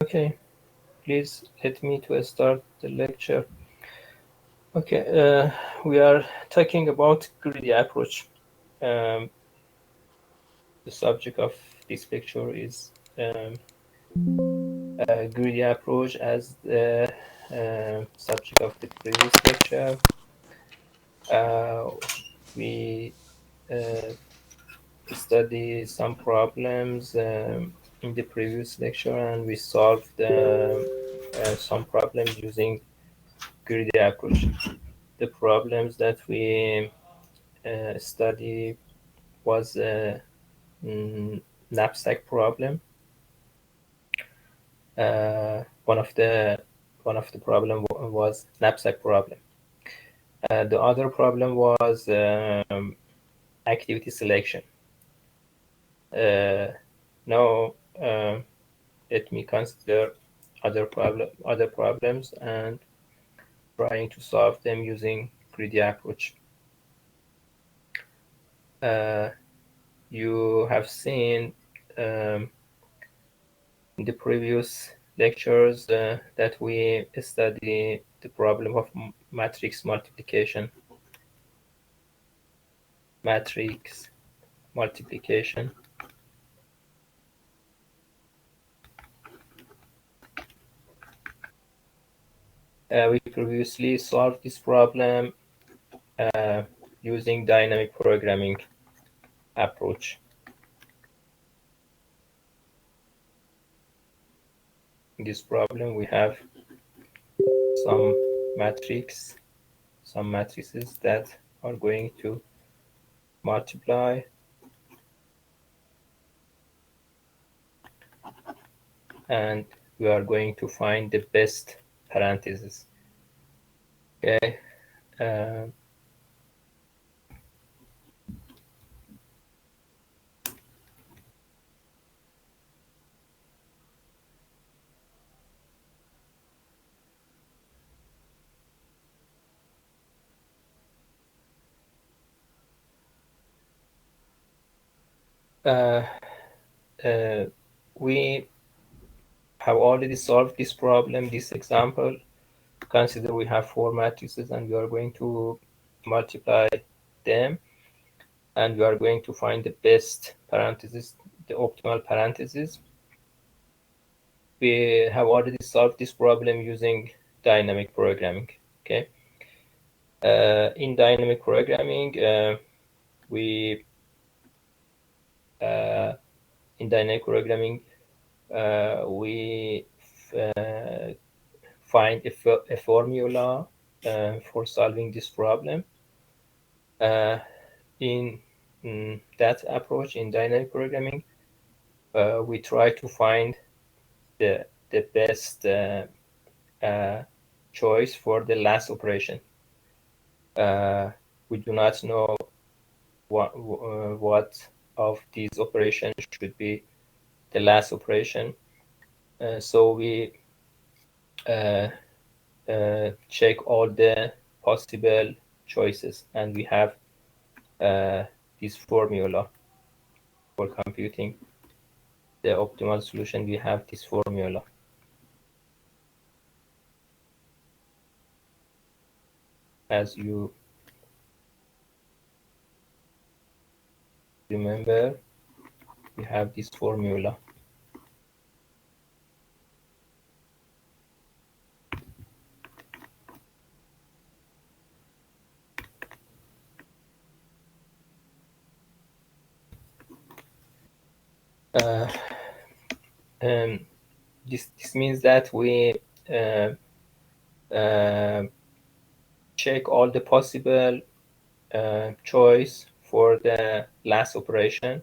Okay, please let me to start the lecture. Okay, we are talking about greedy approach. The subject of this lecture is greedy approach as the subject of the previous lecture. We studied some problems in the previous lecture, and we solved some problems using greedy approach. The problems that we study was a knapsack problem. One of the problem was knapsack problem. The other problem was activity selection. Now let me consider other problems and trying to solve them using greedy approach. You have seen in the previous lectures that we study the problem of matrix multiplication. We previously solved this problem using dynamic programming approach. In this problem, we have some matrices that are going to multiply and we are going to find the best parentheses. Okay. We have already solved this problem, this example. Consider we have 4 matrices and we are going to multiply them and we are going to find the best parentheses, the optimal parentheses. We have already solved this problem using dynamic programming. Okay. In dynamic programming, we find a formula for solving this problem. In that approach, in dynamic programming, we try to find the best choice for the last operation. We do not know what of these operations should be the last operation. So we check all the possible choices and we have this formula for computing the optimal solution. We have this formula. As you remember, we have this formula. This means that we check all the possible choice for the last operation.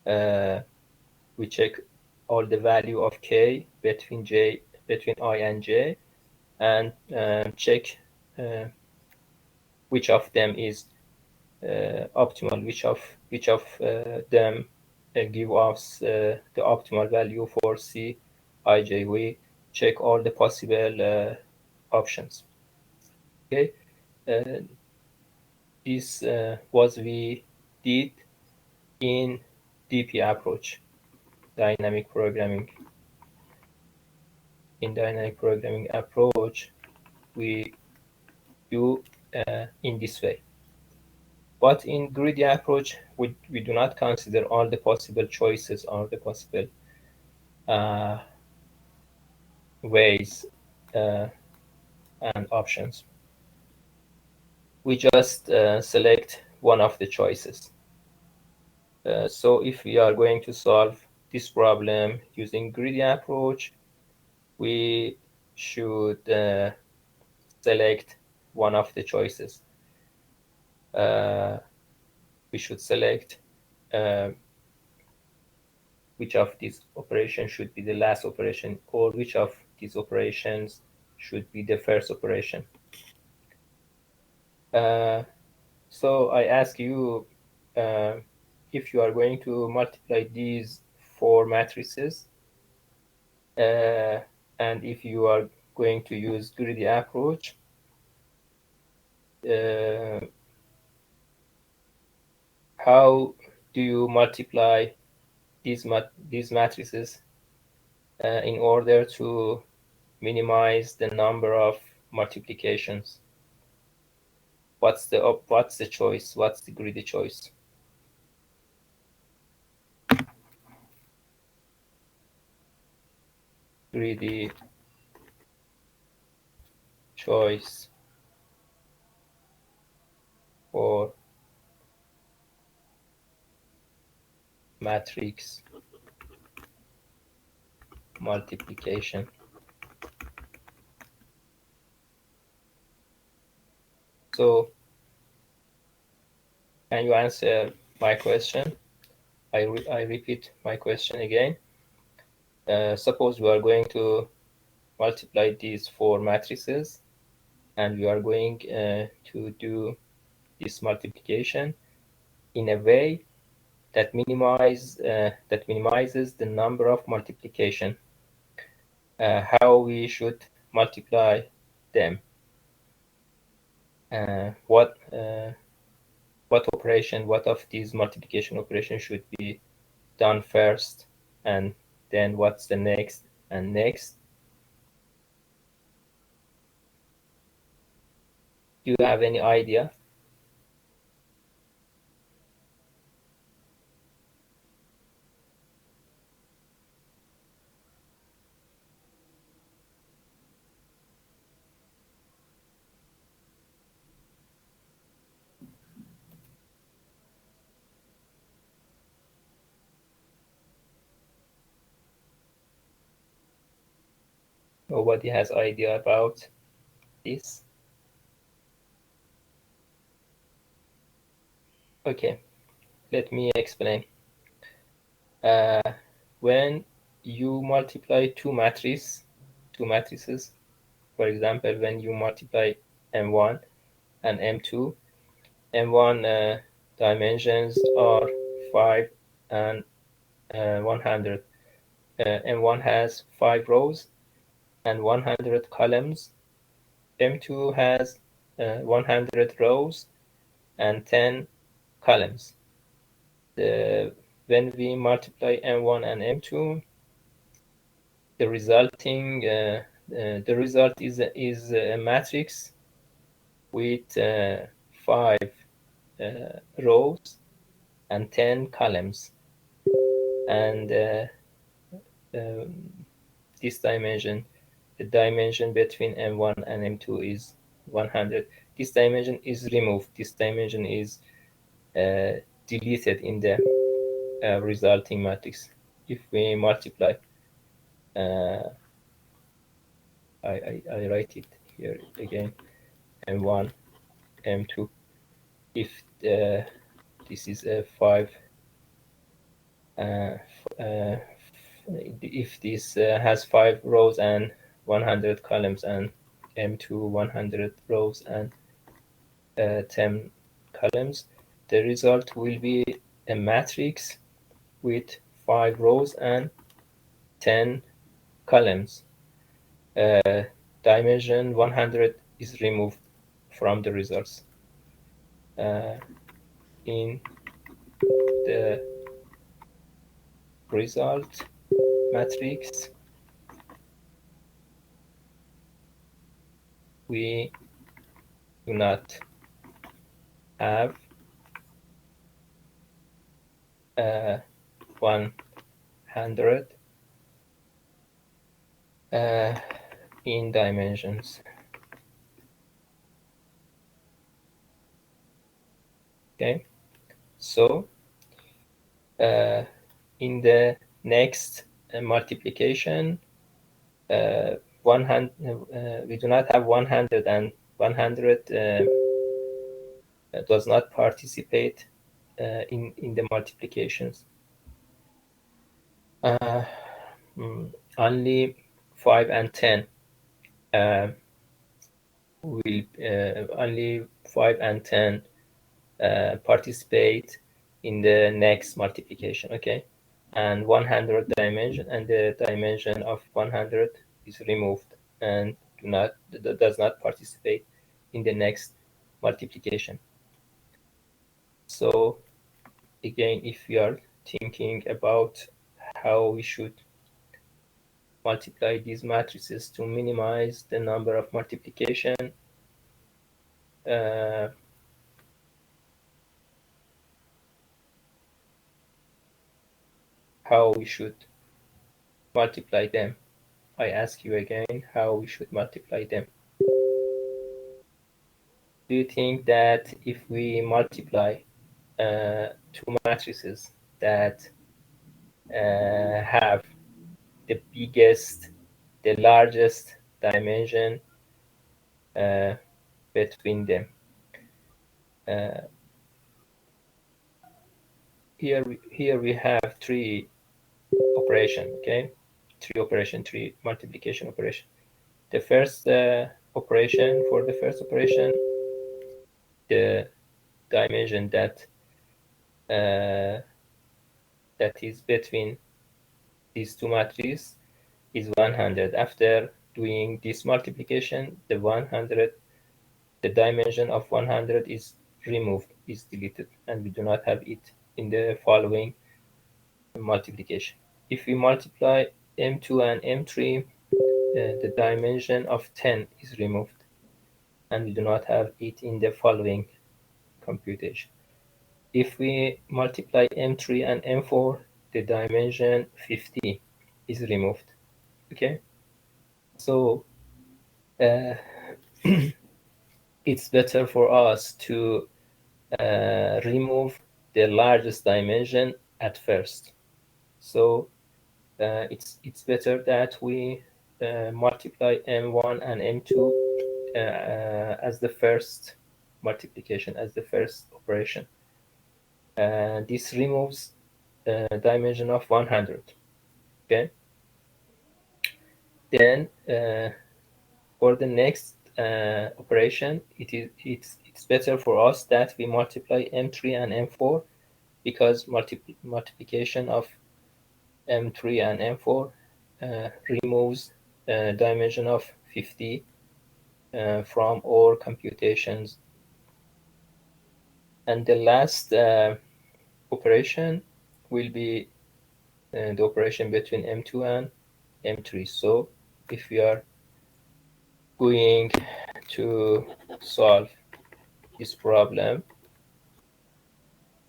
We check all the value of k between I and j, and check which of them is optimal, which of them give us the optimal value for c, I, j. We check all the possible options. Okay, this was we did in DP approach, dynamic programming. in dynamic programming approach, we do in this way. But in greedy approach, we do not consider all the possible choices or the possible ways and options. We just select one of the choices. So if we are going to solve this problem using greedy approach, we should select one of the choices. We should select which of these operations should be the last operation, or which of these operations should be the first operation. So I ask you, if you are going to multiply these 4 matrices, and if you are going to use greedy approach, how do you multiply these matrices in order to minimize the number of multiplications? What's the choice? What's the greedy choice? Greedy choice for matrix multiplication. So can you answer my question? I repeat my question again. Suppose we are going to multiply these 4 matrices, and we are going to do this multiplication in a way that minimizes the number of multiplication. How we should multiply them? What of these multiplication operations should be done first, and then what's the next and next? Do you have any idea? Nobody has idea about this? Okay, let me explain. When you multiply two matrices, for example, when you multiply M1 and M2, M1 dimensions are 5 and 100. M1 has 5 rows and 100 columns. M2 has 100 rows and 10 columns. When we multiply M1 and M2, the result is a matrix with 5 rows and 10 columns, and this dimension, the dimension between M1 and M2 is 100. This dimension is removed. This dimension is deleted in the resulting matrix. If we multiply, I write it here again, M1, M2. If this is a 5, if this has 5 rows and 100 columns, and M2 100 rows and 10 columns, the result will be a matrix with 5 rows and 10 columns. Dimension 100 is removed from the results. In the result matrix, we do not have 100 in dimensions. Okay, so in the next multiplication, 100, we do not have 100, and 100 does not participate in the multiplications. Only 5 and 10 will only 5 and 10 participate in the next multiplication. Okay, and 100 dimension, and the dimension of 100 is removed and does not participate in the next multiplication. So again, if we are thinking about how we should multiply these matrices to minimize the number of multiplication, how we should multiply them. I ask you again how we should multiply them. Do you think that if we multiply two matrices that have the biggest, the largest dimension between them? Here we have three operation, okay? Three multiplication operation. The first operation, for the first operation, the dimension that is between these two matrices is 100. After doing this multiplication, the dimension of 100 is removed, is deleted, and we do not have it in the following multiplication. If we multiply M2 and M3, the dimension of 10 is removed, and we do not have it in the following computation. If we multiply M3 and M4, the dimension 50 is removed. Okay, so it's better for us to remove the largest dimension at first. So it's better that we multiply M1 and M2 as the first multiplication, as the first operation. This removes dimension of 100. Okay. Then for the next operation, it's better for us that we multiply M3 and M4, because multiplication of M3 and M4 removes dimension of 50 from our computations. And the last operation will be the operation between M2 and M3. So if we are going to solve this problem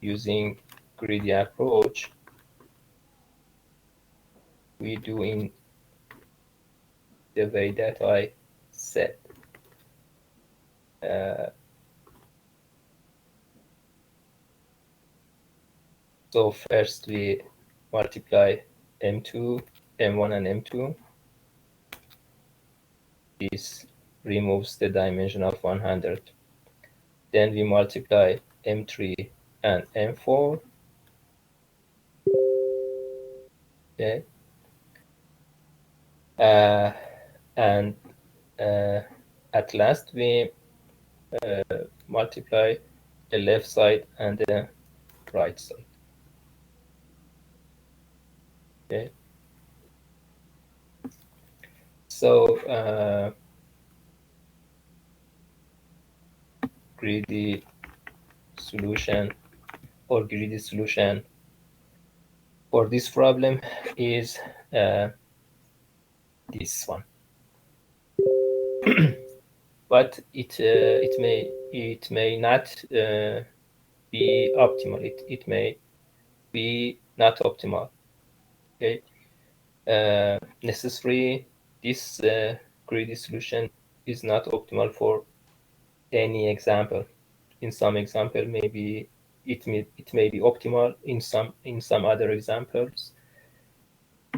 using greedy approach, we do in the way that I said. So first we multiply M1 and M2. This removes the dimension of 100. Then we multiply M3 and M4. Okay. And at last we multiply the left side and the right side. Okay. So greedy solution for this problem is this one. but it may not be optimal. It may be not optimal. Okay, necessarily this greedy solution is not optimal for any example. In some example, maybe it may be optimal. In some other examples,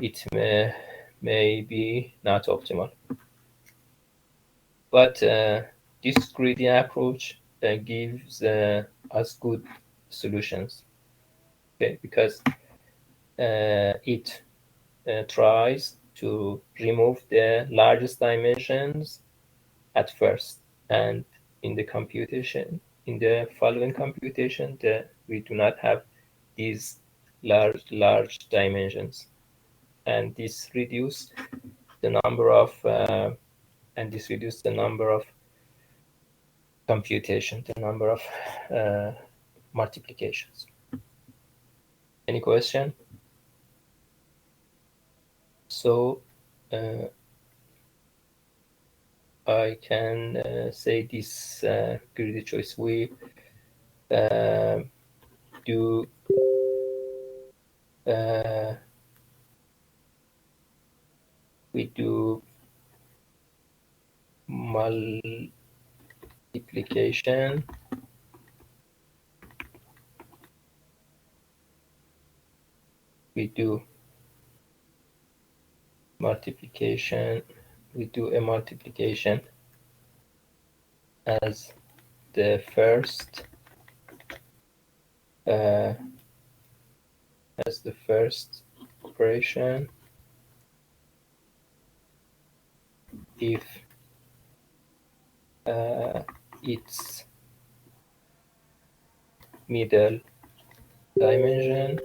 it may be not optimal. But this greedy approach gives us good solutions. Okay, because it tries to remove the largest dimensions at first, and in the following computation, we do not have these large dimensions, and this reduces the number of computation, the number of multiplications. Any question? So I can say this greedy choice. We do multiplication we do a multiplication as the first operation if its middle dimension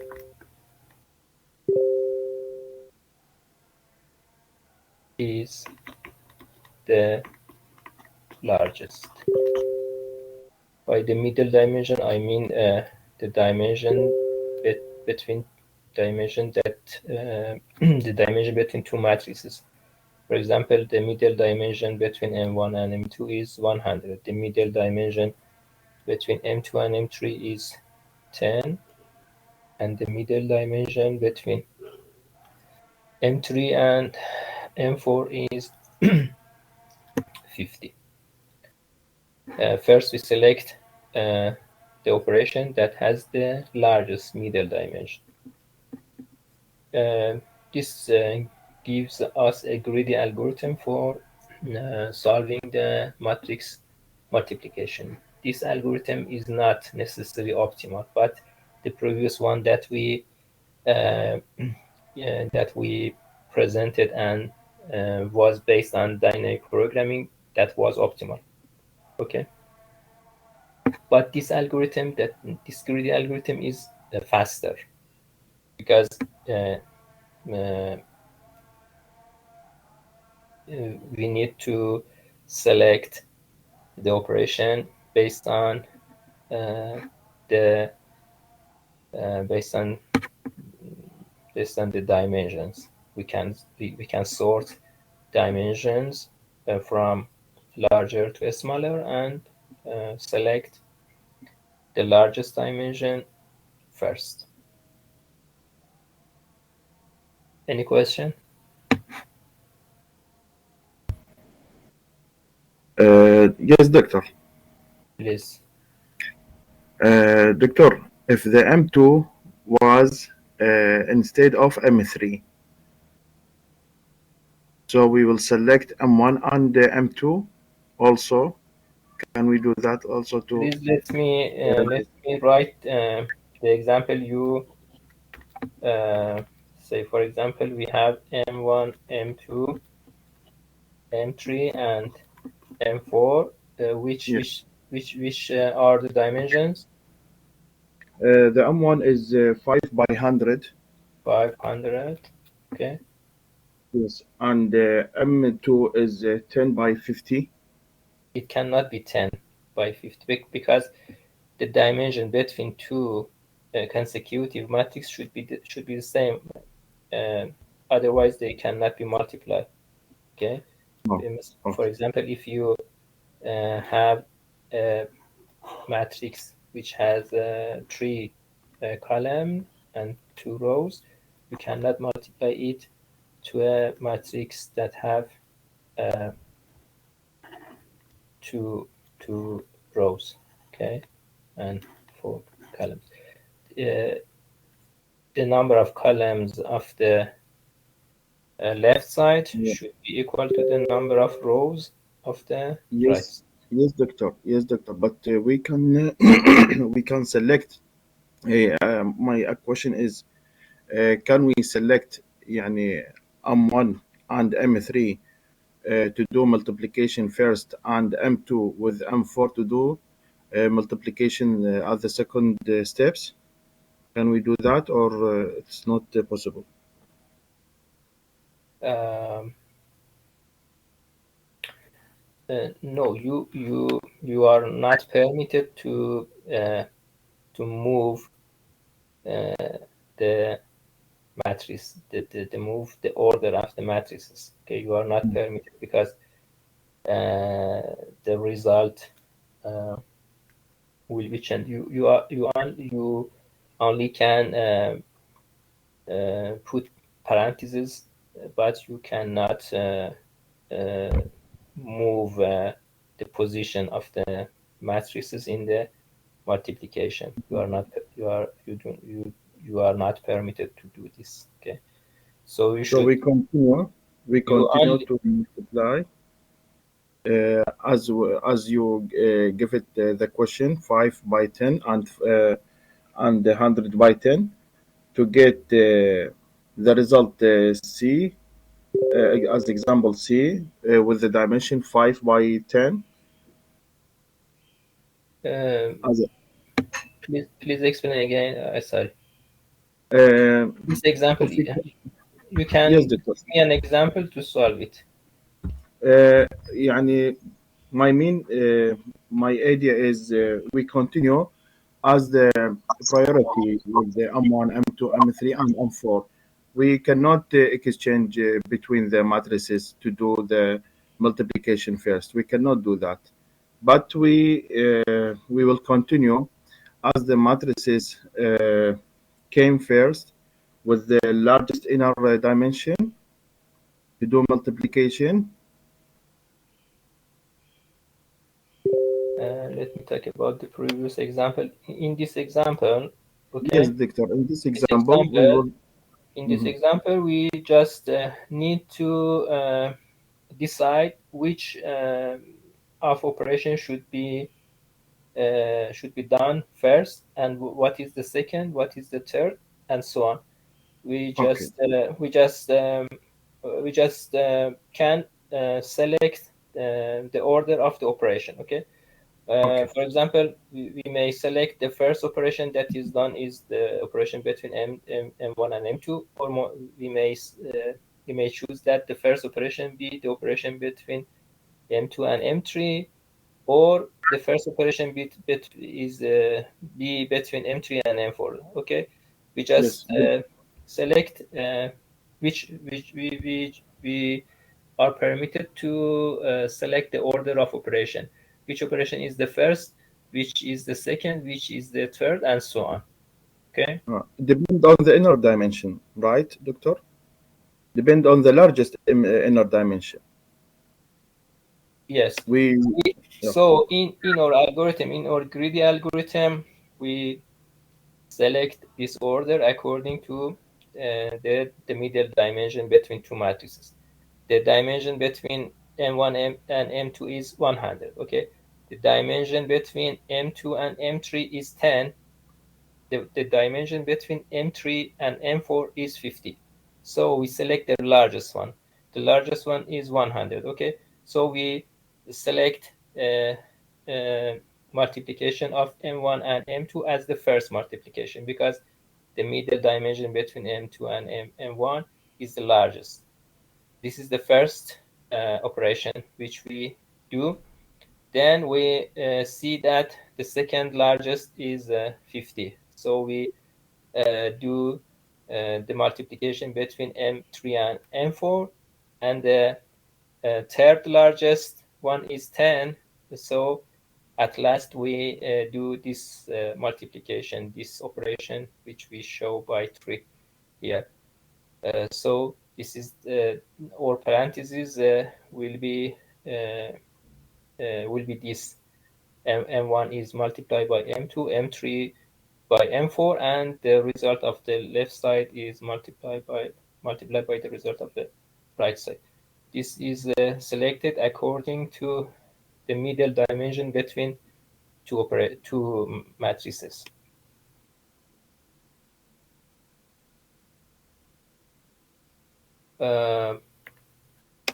is the largest. By the middle dimension, I mean the dimension between the dimension between two matrices. For example, the middle dimension between M1 and M2 is 100. The middle dimension between M2 and M3 is 10, and the middle dimension between M3 and M4 is 50. First, we select the operation that has the largest middle dimension. This gives us a greedy algorithm for solving the matrix multiplication. This algorithm is not necessarily optimal, but the previous one that we presented and was based on dynamic programming, that was optimal. Okay, but this greedy algorithm is faster because we need to select the operation based on the dimensions. We can sort dimensions from larger to smaller and select the largest dimension first. Any question? Yes, doctor. Please. Doctor, if the M2 was instead of M3, so we will select M1 and the M2 also. Can we do that also too? Please let me write the example you say. For example, we have M1, M2, M3, and M4. Which are the dimensions? The M1 is 5 by 100. 500. Okay. Yes, and M2 is 10 by 50. It cannot be 10 by 50 because the dimension between two consecutive matrices should be the same. Otherwise, they cannot be multiplied. Okay. Oh, For example, if you have a matrix which has 3 columns and 2 rows, you cannot multiply it to a matrix that have two rows, okay, and 4 columns. The number of columns of the left side should be equal to the number of rows of the right. Yes, doctor. Yes, doctor. But we can we can select. My question is, can we select يعني M1 and M3 to do multiplication first and M2 with M4 to do multiplication at the second steps? Can we do that, or it's not possible? No, you are not permitted to move the matrix, the move the order of the matrices. Okay, you are not permitted because the result will be changed. You only can put parentheses, but you cannot move the position of the matrices in the multiplication. You are not permitted to do this. Okay, so we should. So we continue. We continue to multiply as you give it the question 5 by 10 and 100 by 10 to get the result C as example C with the dimension 5 by 10. Please explain again. Sorry. Uh, This example, you can yes, give doctor. me an example to solve it. يعني my idea is we continue as the priority with the M1, M2, M3, and M4. We cannot exchange between the matrices to do the multiplication first. We cannot do that. But we will continue as the matrices came first with the largest inner dimension to do multiplication. Let me talk about the previous example. In this example, okay. Yes, Victor. In this example, we will. In this example, we just need to decide which of operation should be done first, and what is the second, what is the third, and so on. We just can select the order of the operation. Okay. For example, we may select the first operation that is done is the operation between M1 and M2, or we may choose that the first operation be the operation between M2 and M3, or the first operation be between M3 and M4. Okay, we just select which we are permitted to select the order of operation. Which operation is the first, which is the second, which is the third, and so on. Okay. Depend on the inner dimension, right, doctor? Depend on the largest inner dimension. Yes. So in our algorithm, in our greedy algorithm, we select this order according to the middle dimension between two matrices. The dimension between M1 and M2 is 100. Okay. The dimension between M2 and M3 is 10. The dimension between M3 and M4 is 50. So we select the largest one. The largest one is 100. Okay. So we select multiplication of M1 and M2 as the first multiplication, because the middle dimension between M2 and M1 is the largest. This is the first operation which we do. Then we see that the second largest is 50. So we do the multiplication between M3 and M4, and the third largest one is 10. So at last we do this multiplication, this operation, which we show by 3 here. So this is or parentheses will be this m1 is multiplied by m2, m3 by m4, and the result of the left side is multiplied by the result of the right side. This is selected according to the middle dimension between two matrices.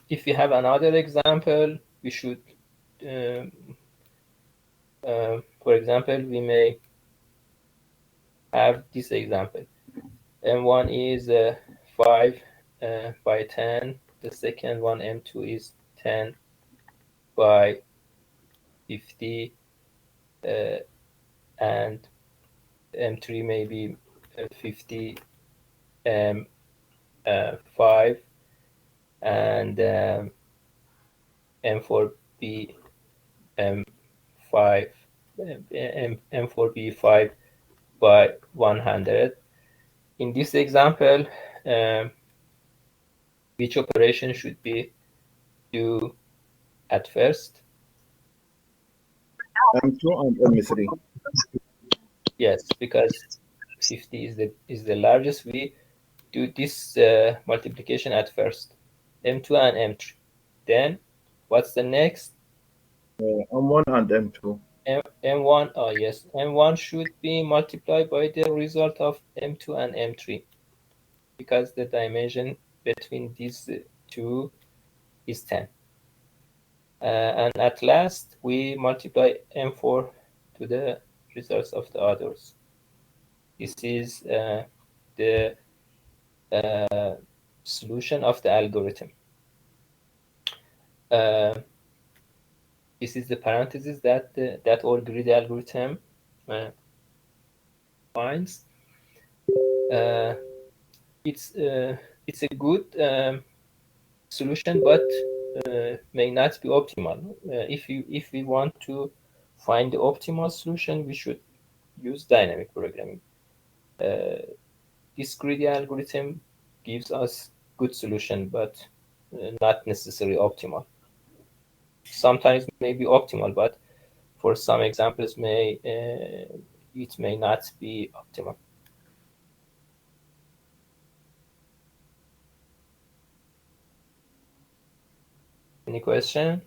If we have another example, we should, for example, we may have this example. M1 is 5 by 10. The second one, M2, is 10 by 50. And M3 may be 50 5, and M4 be 5 M4 be 5 by 100. In this example, which operation should be do at first? M2 and M3. Yes, because 50 is the largest. We do this multiplication at first, M2 and M3. Then what's the next? M1 and M2. M1, yes, M1 should be multiplied by the result of M2 and M3, because the dimension between these two is 10. And at last, we multiply M4 to the results of the others. This is the solution of the algorithm. This is the parenthesis that that all grid algorithm finds. It's a good solution, but may not be optimal. If we want to find the optimal solution, we should use dynamic programming. This greedy algorithm gives us good solution, but not necessarily optimal. Sometimes may be optimal, but for some examples it may not be optimal. Any question?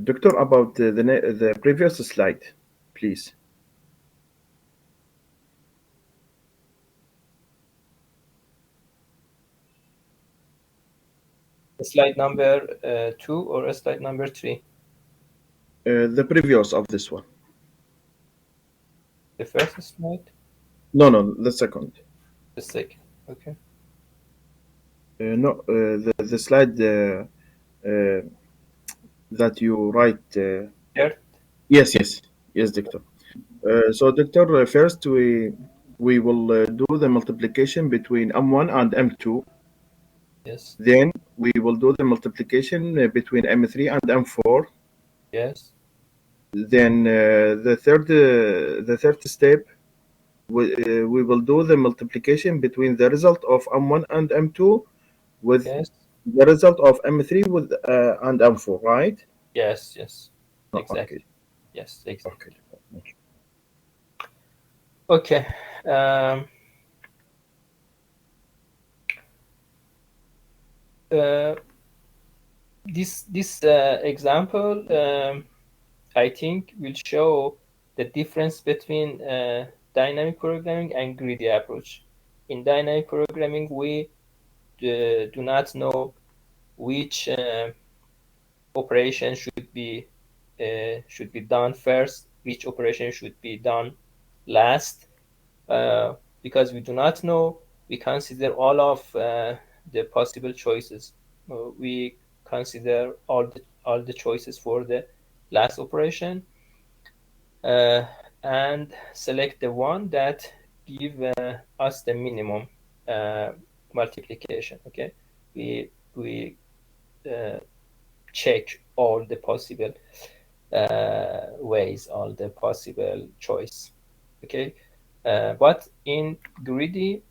Doctor, about the previous slide, please. Slide number 2 or slide number 3? The previous of this one. The first slide? No, the second. The second, okay. No, the slide that you write. Third? Yes, doctor. So, doctor, first we will do the multiplication between M1 and M2. Yes. Then we will do the multiplication between M3 and M4. Yes. Then the third step, we will do the multiplication between the result of M1 and M2 with the result of M3 with and M4, right? Yes. Oh, exactly. Okay. Yes, exactly. Okay. This example, I think, will show the difference between dynamic programming and greedy approach. In dynamic programming, we do not know which operation should be done first. which operation should be done last. Because we do not know, we consider all of the possible choices. We consider all the choices for the last operation and select the one that give us the minimum multiplication. Okay, we check all the possible ways, all the possible choice. Okay, but in greedy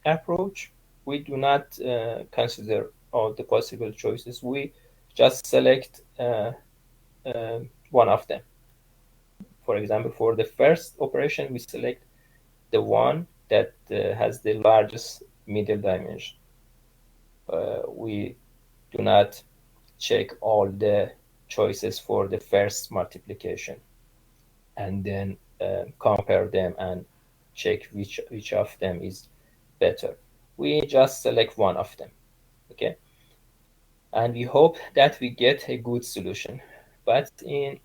approach, we do not consider all the possible choices. We just select one of them. For example, for the first operation, we select the one that has the largest middle dimension. We do not check all the choices for the first multiplication and then compare them and check which of them is better. We just select one of them, okay? And we hope that we get a good solution. But in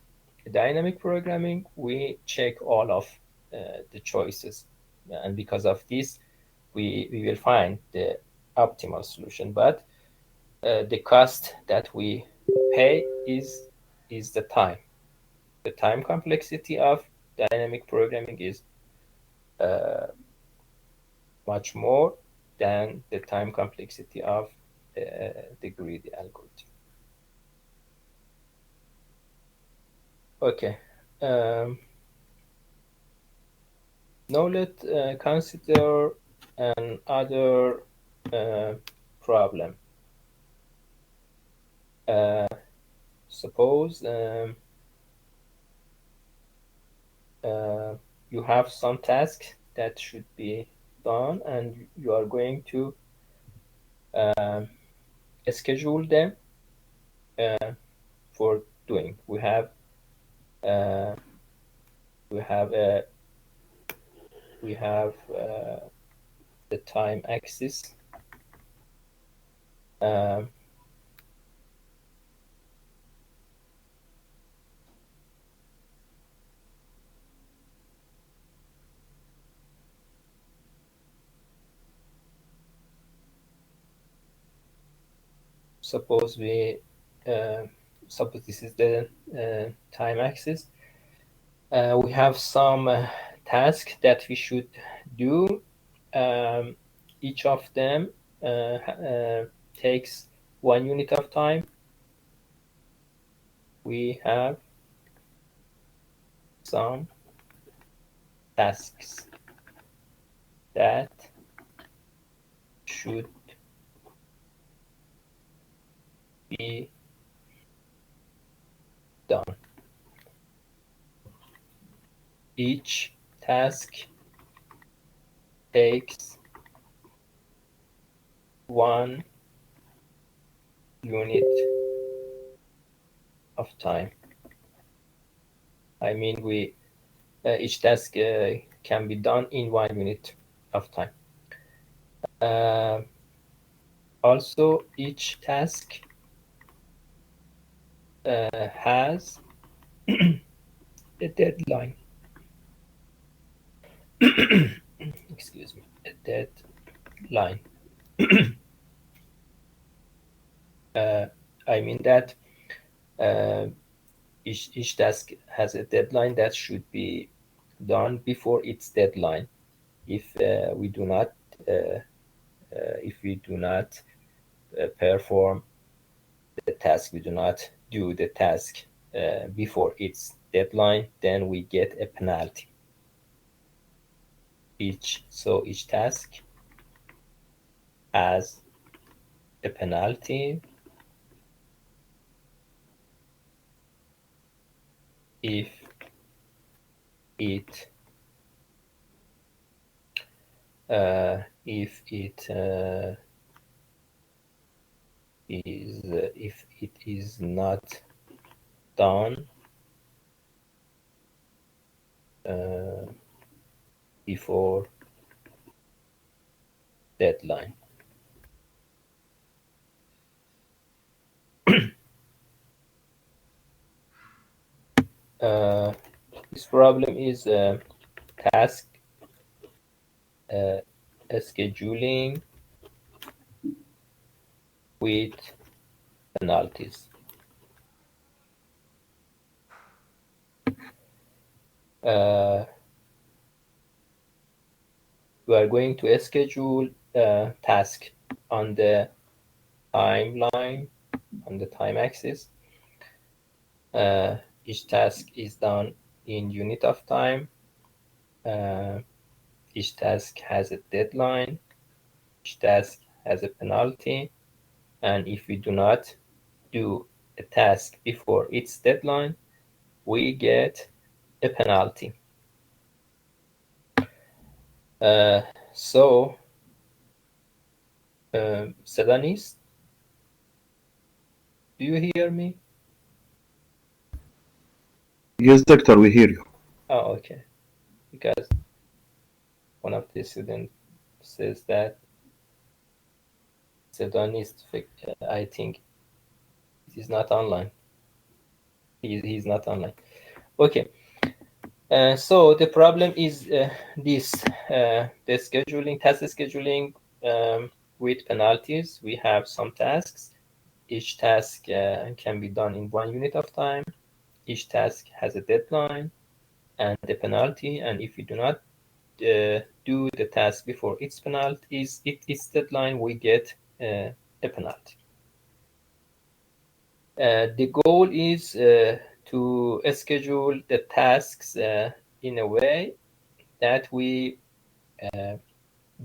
dynamic programming, we check all of the choices. And because of this, we will find the optimal solution. But the cost that we pay is the time. The time complexity of dynamic programming is much more than the time complexity of the greedy algorithm. Okay. Now let's consider another problem. Suppose you have some tasks that should be done and you are going to schedule them for doing. We have the time axis. Suppose this is the time axis. We have some tasks that we should do. Each of them takes 1 unit of time. We have some tasks that should be done. Each task takes 1 unit of time. I mean, each task can be done in 1 unit of time. Also, each task has a deadline. Excuse me, a deadline. I mean that each task has a deadline that should be done before its deadline. If we do not perform the task, we do not do the task before its deadline, then we get a penalty. Each task has a penalty if it is not done before deadline. This problem is task scheduling with penalties. We are going to schedule a task on the timeline, on the time axis. Each task is done in unit of time. Each task has a deadline. Each task has a penalty. And if we do not do a task before its deadline, we get a penalty. So, Sudanese, do you hear me? Yes, doctor, we hear you. Oh, okay. Because one of the students says that Sudanese, I think it is not online. He's not online. Okay. So the problem is this: the scheduling, task scheduling with penalties. We have some tasks. Each task can be done in 1 unit of time. Each task has a deadline and the penalty. And if we do not do the task before its penalty, its deadline, we get a penalty. The goal is to schedule the tasks in a way that we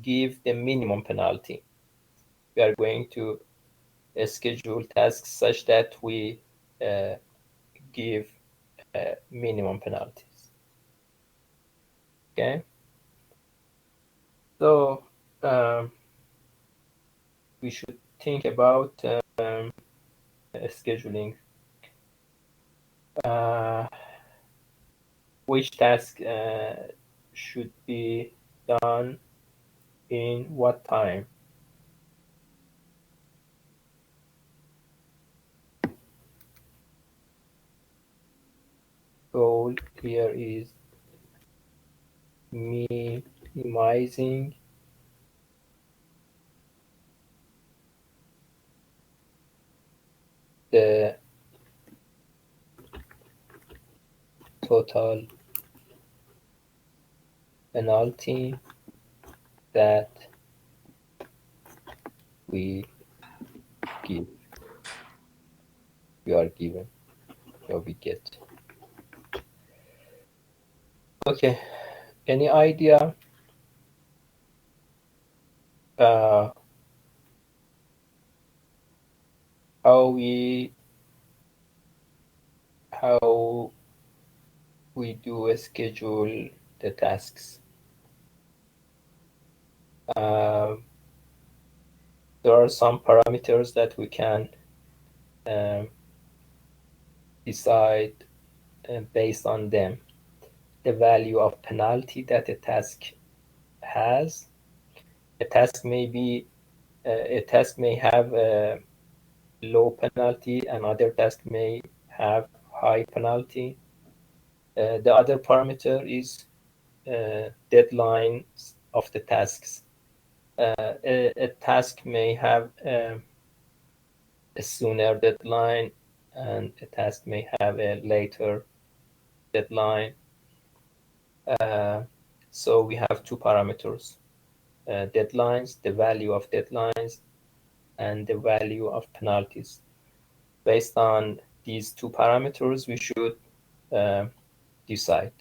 give the minimum penalty. We are going to schedule tasks such that we give minimum penalties. Okay. So we should think about scheduling. Which task should be done in what time? Goal here is minimizing the total penalty that we are given, or we get. Okay, any idea how we do schedule the tasks? There are some parameters that we can decide based on them. The value of penalty that a task has. A task may have a low penalty, and other task may have high penalty. The other parameter is deadlines of the tasks. A task may have a sooner deadline, and a task may have a later deadline. So we have two parameters: deadlines, the value of deadlines, and the value of penalties. Based on these two parameters, we should decide.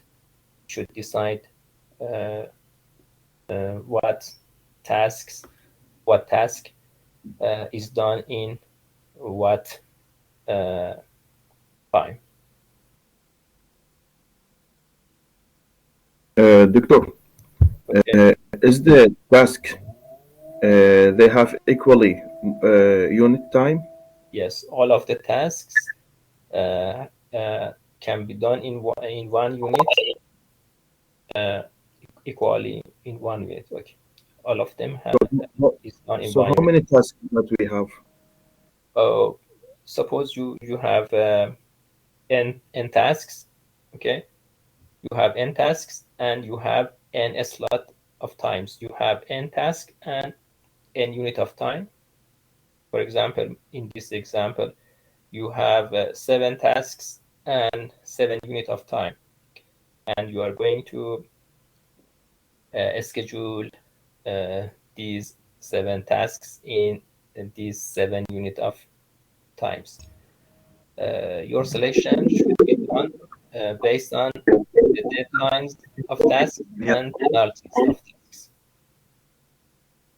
What task is done in what time. Doctor, Okay. is the task they have equally unit time? Yes, all of the tasks can be done in 1 unit, equally in 1 unit. Okay, all of them is done in So 1 how unit. many tasks that we have? Suppose you have n tasks, okay, You have n tasks and you have n slot of times. You have n task and n unit of time. For example, in this example, you have 7 tasks and 7 unit of time, and you are going to schedule these 7 tasks in these 7 unit of times. Your selection should be done based on the deadlines of tasks and penalties of tasks.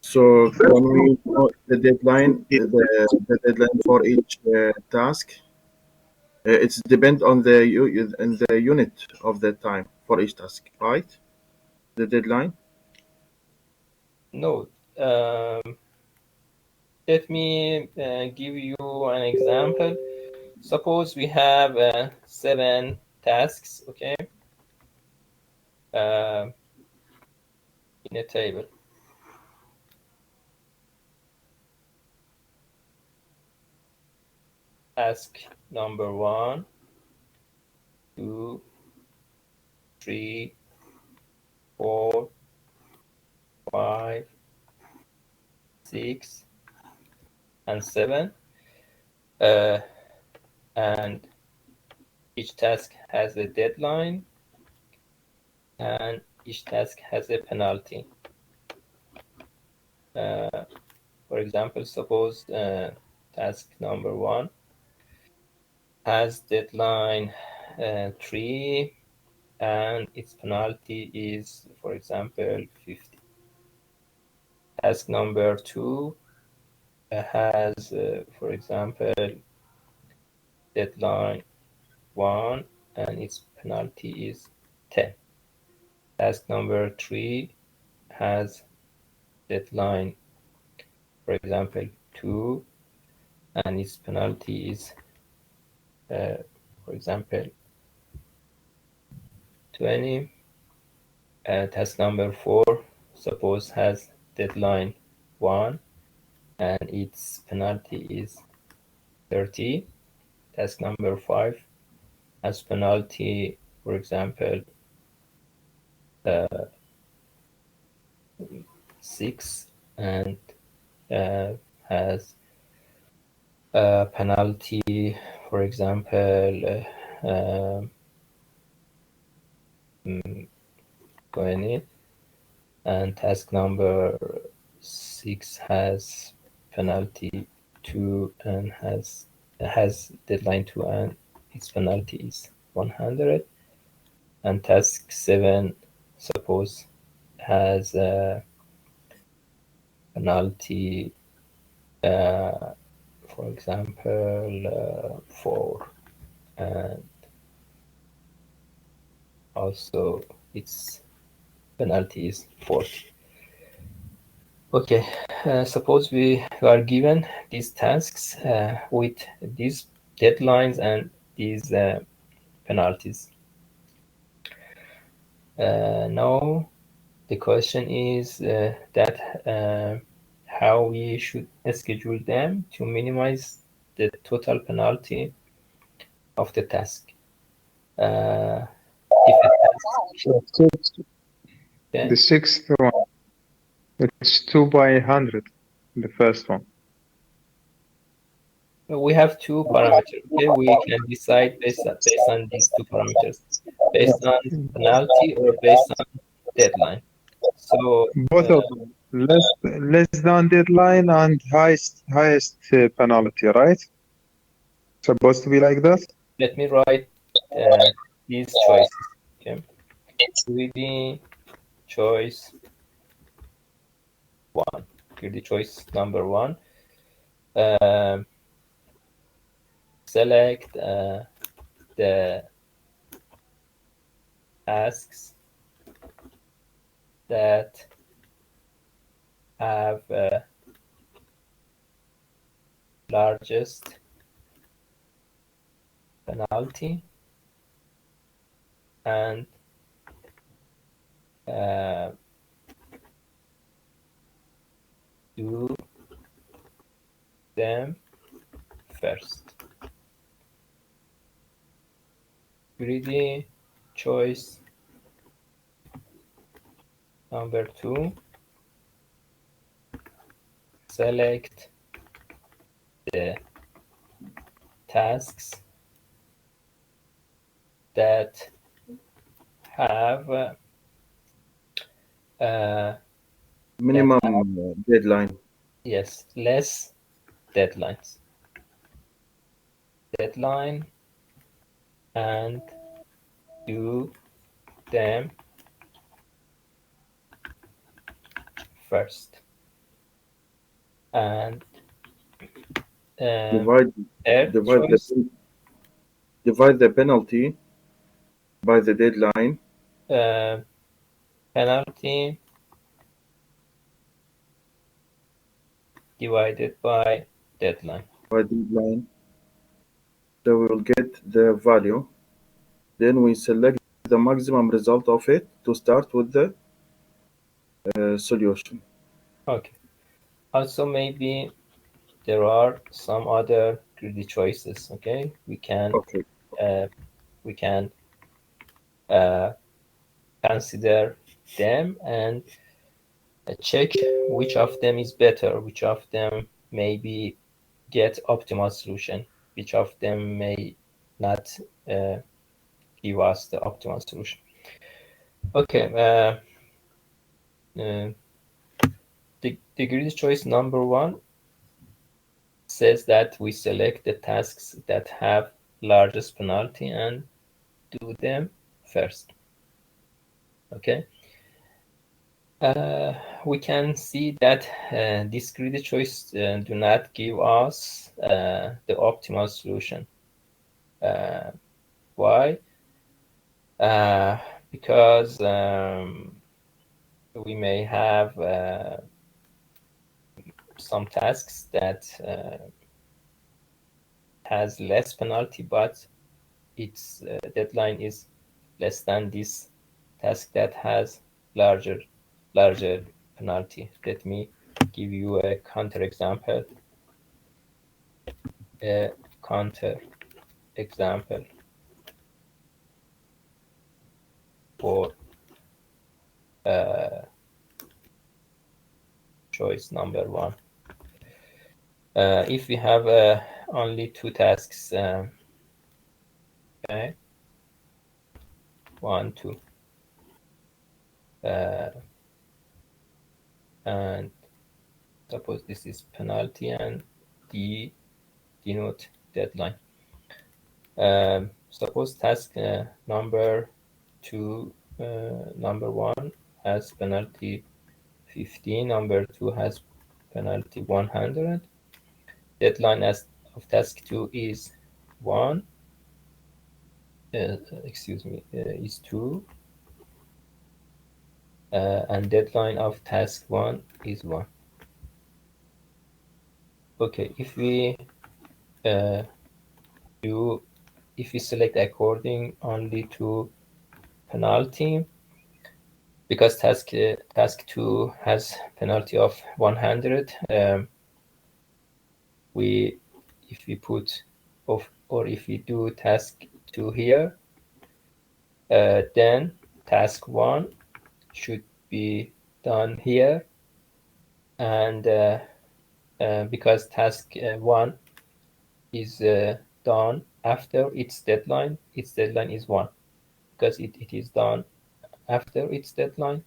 So can we know the deadline, the deadline for each task? It's depend on the unit of the time for each task, right? The deadline. No, let me give you an example. Suppose we have 7 tasks, okay, in a table. Task number 1, 2, 3, 4, 5, 6, and 7. And each task has a deadline and each task has a penalty. For example, suppose task number 1 has deadline 3 and its penalty is, for example, 50. Task number 2 has, for example, deadline 1 and its penalty is 10. Task number 3 has deadline, for example, 2 and its penalty is, for example, 20. Task number 4, suppose, has deadline 1 and its penalty is 30. Task number 5 has penalty, for example, 6 and has a penalty, for example, 20. And task number 6 has penalty 2 and has deadline 2 and its penalty is 100. And task 7, suppose, has a penalty, for example, 4, and also its penalty is 40. Okay, suppose we are given these tasks with these deadlines and these penalties. Now the question is that how we should schedule them to minimize the total penalty of the task. If a task, okay, The sixth one, it's 2 by 100, the first one. we have 2 parameters. Okay, we can decide based on these 2 parameters, based on penalty or based on deadline. So Both of them, less than deadline and highest penalty, right? Supposed to be like that? let me write these choices. Okay, 3D choice 1. 3D choice number 1. Select the tasks that have largest penalty and do them first. 3D choice Number 2, select the tasks that have minimum deadline. Yes, less deadlines. Deadline and do them first. And Divide the penalty by the deadline. Penalty divided by deadline. So we will get the value. Then we select the maximum result of it to start with the solution. Okay. Also, maybe there are some other greedy choices. Okay, we can consider them and check which of them is better, which of them maybe get optimal solution, which of them may not give us the optimal solution. Okay, the greedy choice number 1 says that we select the tasks that have largest penalty and do them first. Okay. We can see that this greedy choice do not give us the optimal solution. Why? Because we may have some tasks that has less penalty, but its deadline is less than this task that has larger penalty. Let me give you a counter example. For choice number 1. If we have only 2 tasks, okay, 1, 2, and suppose this is penalty and D denote deadline. Suppose task number 2, number 1 has penalty 15, number 2 has penalty 100. Deadline of task 2 is 1. Is 2. And deadline of task 1 is 1. Okay, if we select according only to penalty, because task 2 has penalty of 100, if we do task 2 here, then task 1 should be done here, and because task 1 is done after its deadline is 1. Because it is done after its deadline,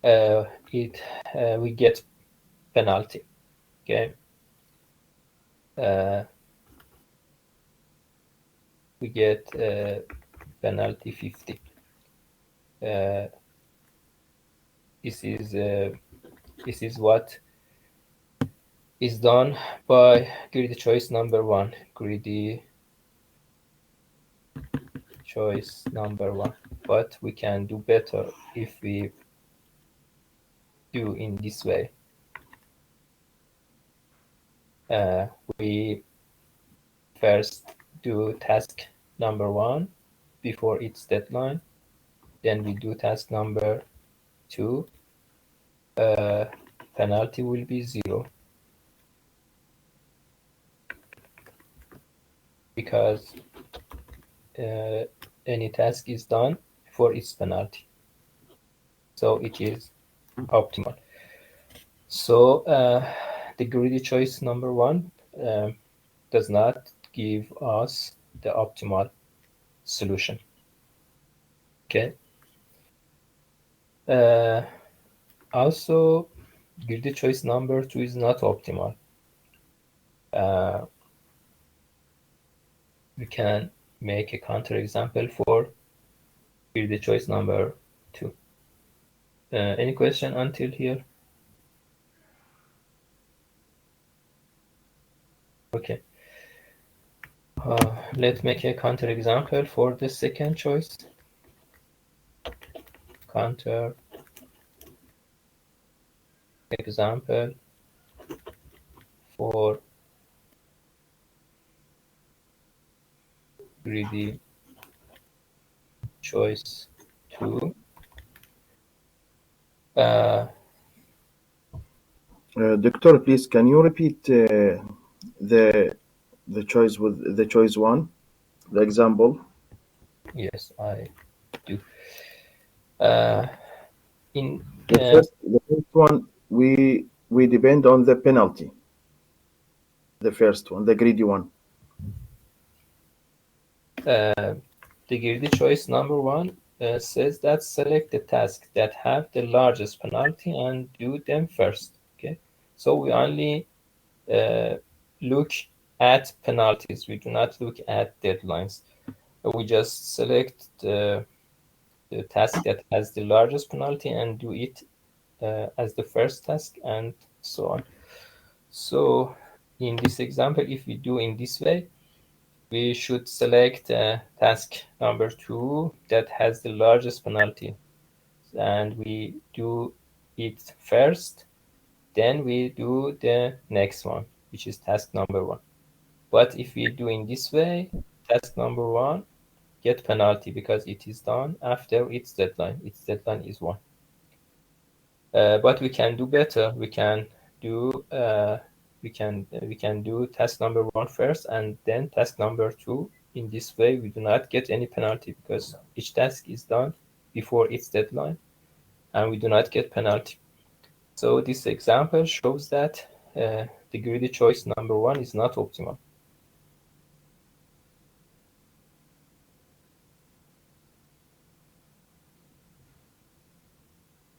we get penalty. Okay, we get penalty 50. This is what is done by greedy choice number 1. Greedy choice number 1. But we can do better if we do in this way. We first do task number 1 before its deadline. Then we do task number 2. Penalty will be 0. Because any task is done before its penalty. so it is optimal. So the greedy choice number one does not give us the optimal solution. Okay. Also, greedy choice number two is not optimal. We can make a counterexample for greedy choice number two. Any question until here? Okay. Let's make a counterexample for the second choice. Counter example for greedy choice two. Doctor, please, can you repeat the choice with the choice one, the example? Yes, I do. In The first one, we depend on the penalty. The first one, the greedy one. the greedy choice number one says that select the tasks that have the largest penalty and do them first. Okay, so we only look at penalties. We do not look at deadlines. We just select the task that has the largest penalty and do it as the first task, and so on. So in this example, if we do in this way, we should select task number two that has the largest penalty, and we do it first, then we do the next one, which is task number one. But if we do in this way, task number one get penalty because it is done after its deadline. Its deadline is 1. But we can do better. We can do task number 1 first and then task number 2. In this way, we do not get any penalty because each task is done before its deadline, and we do not get penalty. So this example shows that the greedy choice number 1 is not optimal.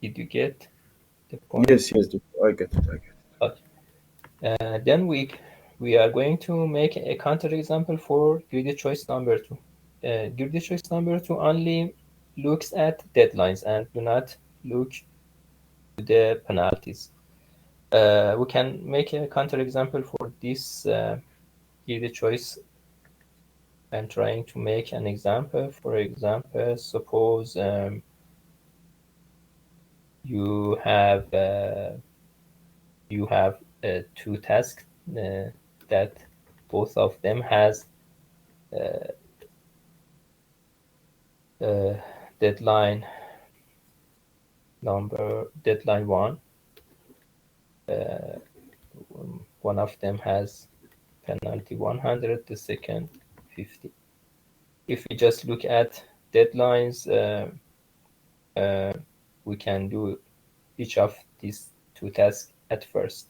Did you get the point? Yes, I get it. Okay. Then we are going to make a counterexample for greedy choice number 2. Greedy choice number 2 only looks at deadlines and do not look to the penalties. We can make a counterexample for this greedy choice. I'm trying to make an example. For example, suppose you have two tasks that both of them has deadline 1. One of them has penalty 100, the second 50. If we just look at deadlines, we can do each of these two tasks at first.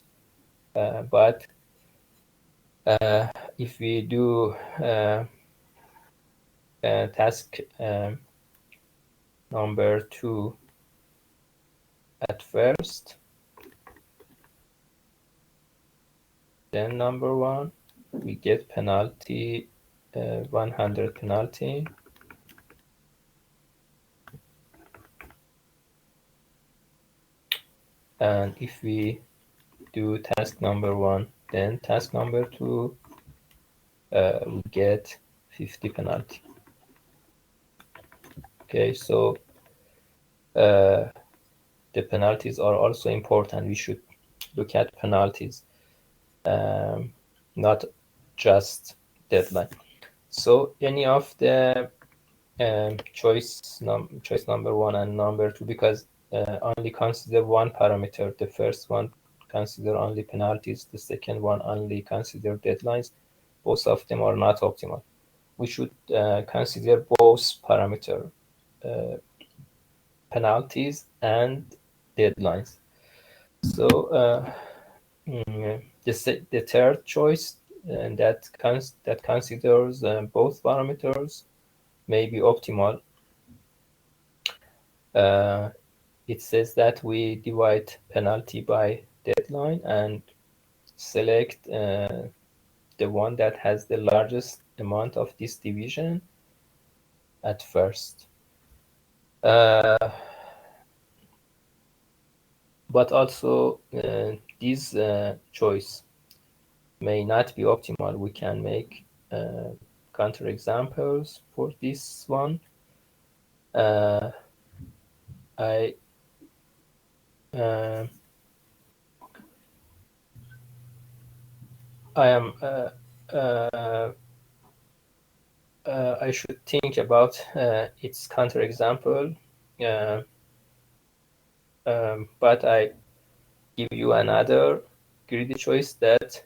But if we do task number 2 at first, then number 1, we get penalty 100 penalty. And if we do task number 1, then task number 2, we get 50 penalty. Okay, so the penalties are also important. We should look at penalties, not just deadline. So any of the choice number 1 and number 2, because only consider one parameter. The first one consider only penalties. The second one only consider deadlines. Both of them are not optimal. We should consider both parameters. penalties and deadlines. So the third choice that considers both parameters may be optimal. It says that we divide penalty by deadline and select the one that has the largest amount of this division at first. But also this choice may not be optimal. We can make counterexamples for this one. I should think about its counterexample, but I give you another greedy choice that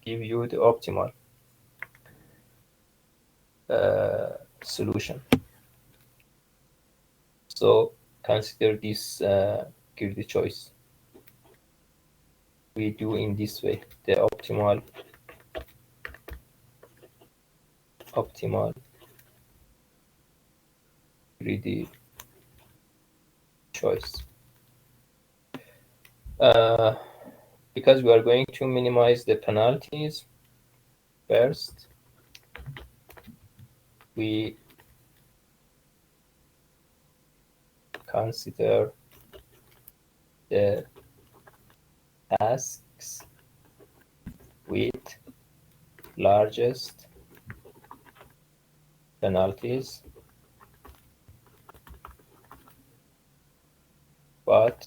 give you the optimal solution. So consider this greedy choice. We do in this way, the optimal greedy choice. Because we are going to minimize the penalties first, we consider the tasks with largest penalties, but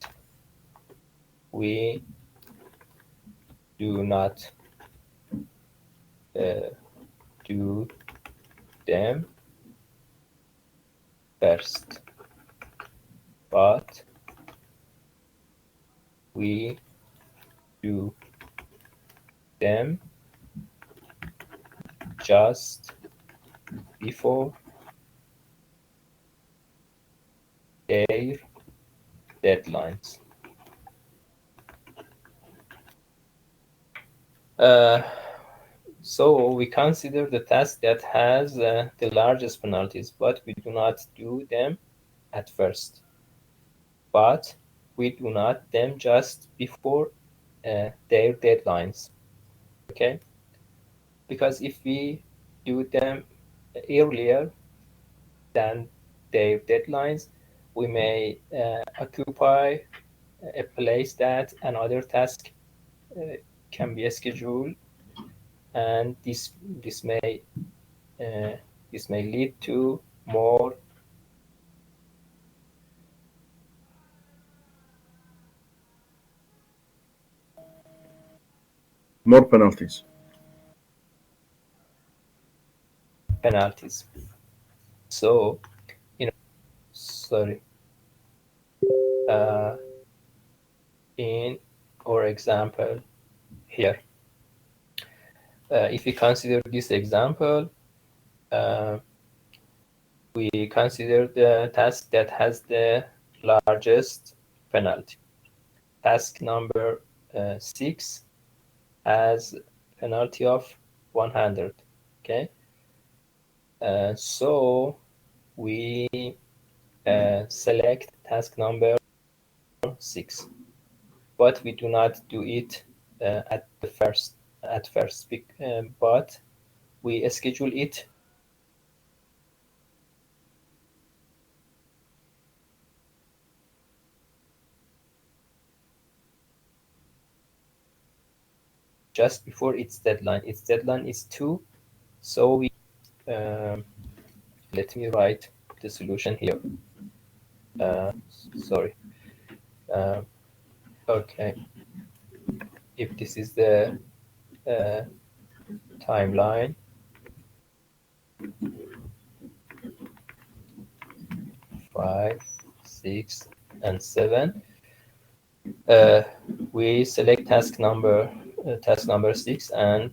we do not do them first, but we do them just before their deadlines. So we consider the task that has the largest penalties, but we do not do them at first. But we do not them just before their deadlines. Okay? Because if we do them earlier than their deadlines, we may occupy a place that another task can be scheduled, and this may lead to more penalties. So, sorry. In our example here, if we consider this example, we consider the task that has the largest penalty. Task number 6 has penalty of 100. Okay, so we select task number 6, but we do not do it at first, but we schedule it just before its deadline. Its deadline is 2, so we let me write the solution here. Sorry. Okay. If this is the timeline, 5, 6, and 7, we select task number 6 and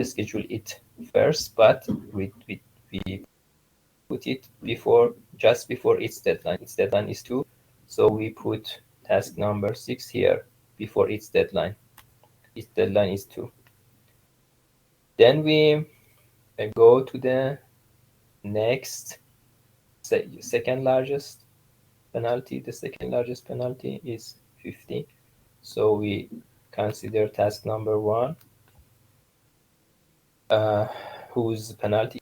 schedule it first, but we put it just before its deadline. Its deadline is 2, so we put task number 6 here before its deadline. Its deadline is 2. Then we go to the next second largest penalty. The second largest penalty is 50. So we consider task number 1, whose penalty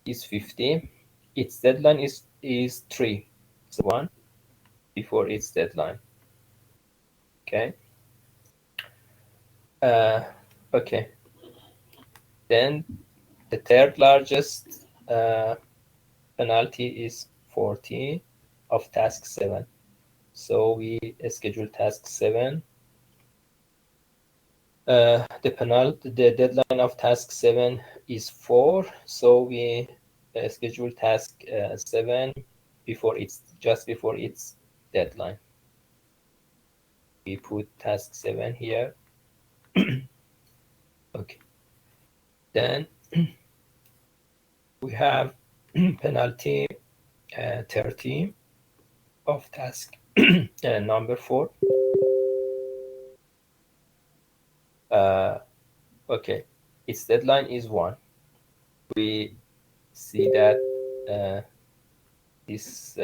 is 50. Its deadline is 3. So 1 before its deadline. Okay. Okay. Then the third largest penalty is 40 of task 7. So we schedule task 7. The deadline of task 7 is 4. So we schedule task 7 just before its deadline. We put task 7 here. Okay. Then we have penalty 30 of task number 4. Okay, its deadline is 1. We see that this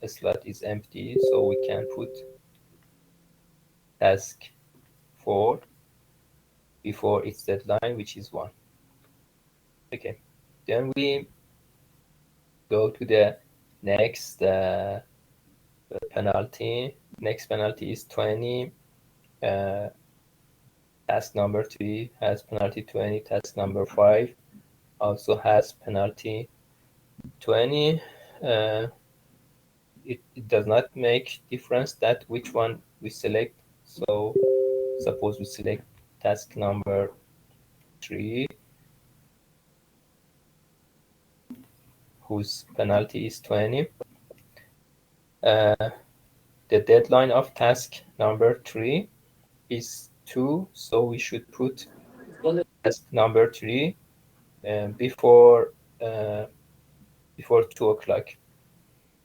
slot is empty, so we can put task 4 before its deadline, which is 1. Okay, then we go to the next penalty. Next penalty is 20. Task number 3 has penalty 20. Task number 5 also has penalty 20. It does not make difference that which one we select. So suppose we select task number 3, whose penalty is 20. The deadline of task number 3 is 2, so we should put task number 3 before 2 o'clock.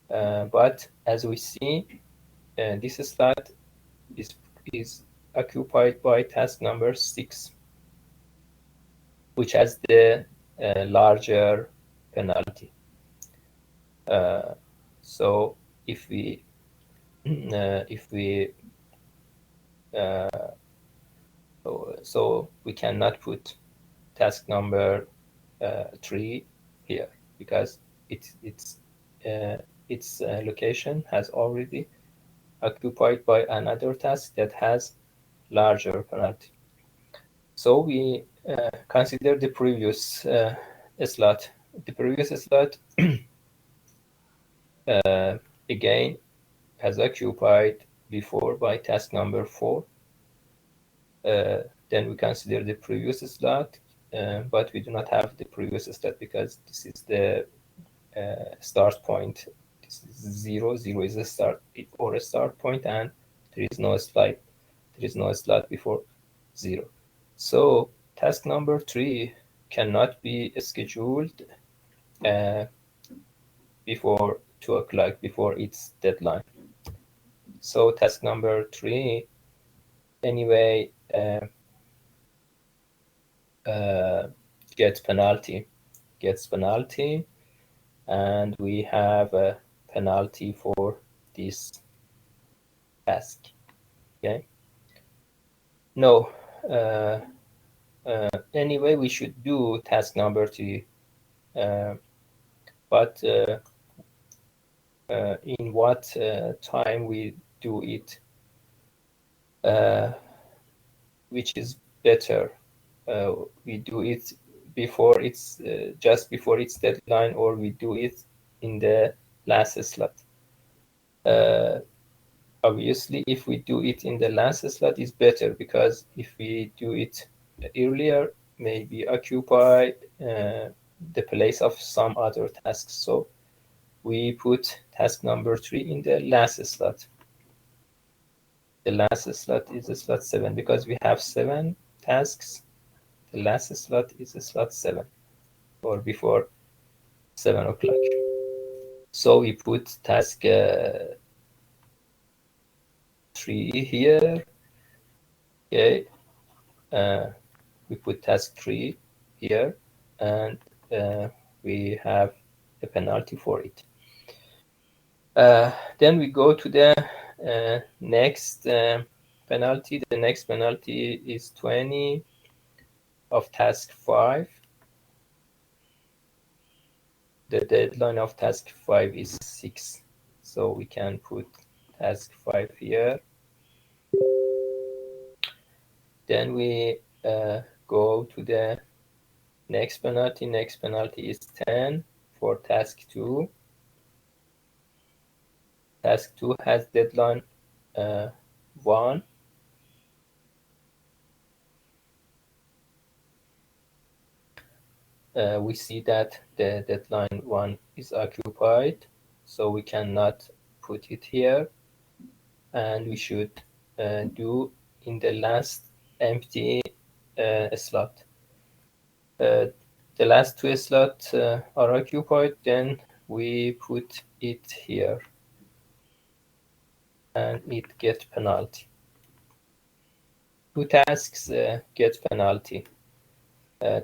But as we see, this slot is occupied by task number 6, which has the larger penalty. So if we so we cannot put task number 3 here because its location has already occupied by another task that has larger penalty. So we consider the previous slot. The previous slot again has occupied before by task number 4. Then we consider the previous slot, but we do not have the previous slot because this is the start point. This is 0. 0 is a start or a start point, and there is no slot. There is no slot before 0. So task number 3 cannot be scheduled before 2 o'clock, before its deadline. So task number 3 anyway gets penalty, and we have a penalty for this task. Okay. No. Anyway, we should do task number 3, but in what time we do it, which is better? We do it before it's just before its deadline, or we do it in the last slot. Obviously, if we do it in the last slot, is better, because if we do it earlier, maybe occupy the place of some other tasks. So we put task number 3 in the last slot. the last slot is slot 7 because we have 7 tasks. The last slot is slot 7 or before 7 o'clock. So we put task 3 here. Okay, we put task 3 here, and we have a penalty for it. Then we go to the next penalty. The next penalty is 20 of task 5. The deadline of task 5 is 6. So we can put task 5 here. Then we go to the next penalty. Next penalty is 10 for task 2. Task 2 has deadline 1. We see that the deadline 1 is occupied, so we cannot put it here, and we should do in the last empty slot. The last 2 slots are occupied, then we put it here, and it gets penalty. 2 tasks get penalty.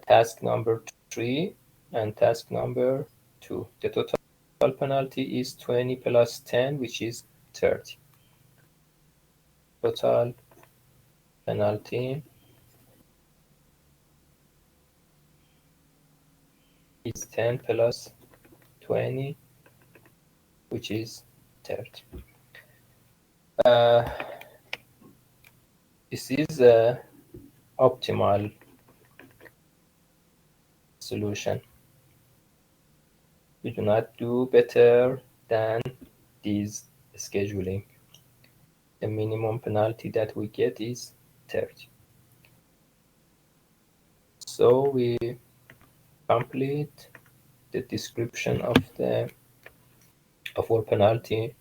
Task number 3 and task number 2. The total penalty is 20 plus 10, which is 30. Total penalty is 10 plus 20, which is 30. This is a optimal solution. We do not do better than this scheduling. The minimum penalty that we get is 30. So we complete the description of our penalty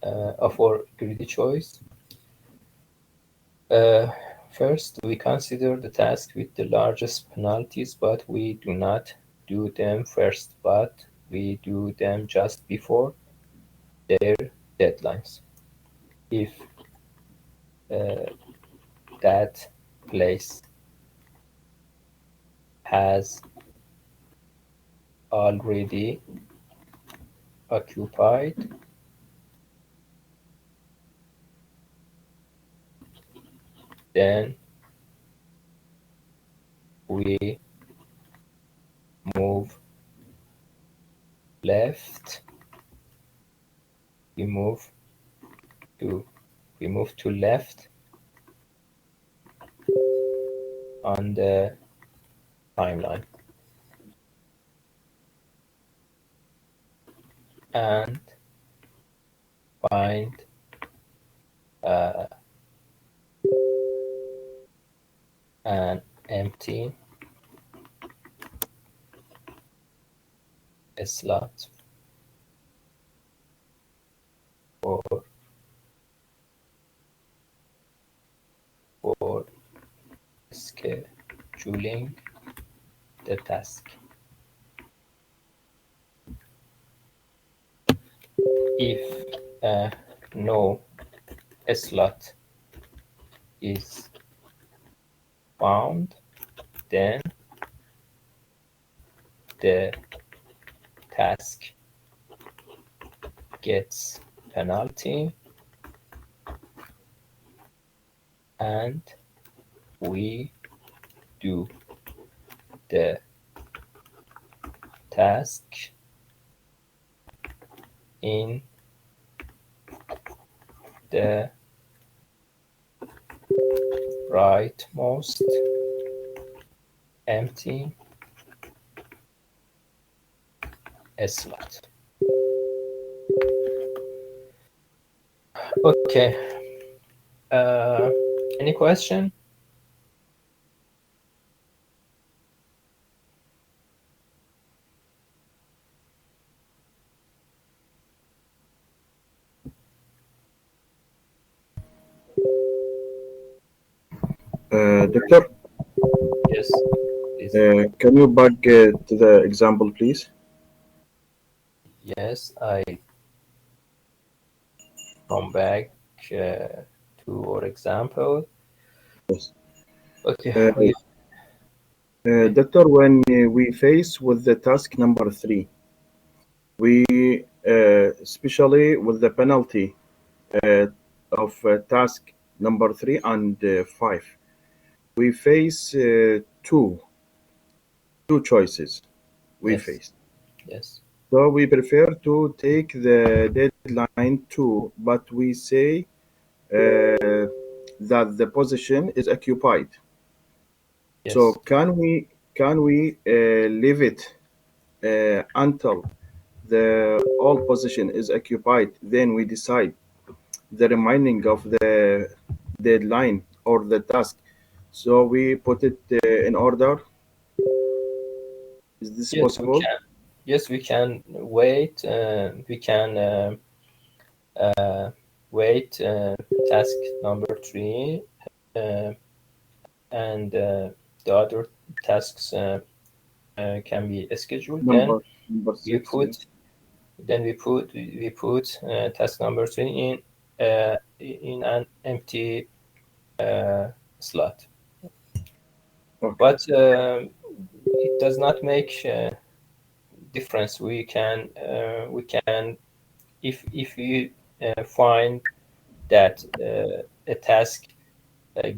of our greedy choice. First, we consider the tasks with the largest penalties, but we do not do them first, but we do them just before their deadlines. If that place has already occupied, then we move left. We move to left on the timeline, and find an empty slot for scheduling the task. If no slot is found, then the task gets penalty, and we do the task in the rightmost empty slot. Okay. Any question? Doctor, Yes, please. can you back to the example, please? Yes, I come back to our example. Yes. Okay. Doctor, when we face with the task number 3, we especially with the penalty of task number 3 and 5, we face two choices we Yes. face. Yes. So we prefer to take the deadline 2, but we say that the position is occupied. Yes. So can we leave it until the all position is occupied? Then we decide the remaining of the deadline or the task. So we put it in order. Is this Yes, we possible? can. Yes, we can wait. We can wait task number 3 and the other tasks can be scheduled. Number We 6. put we put task number 3 in an empty slot. Okay. But it does not make difference. We can if we find that a task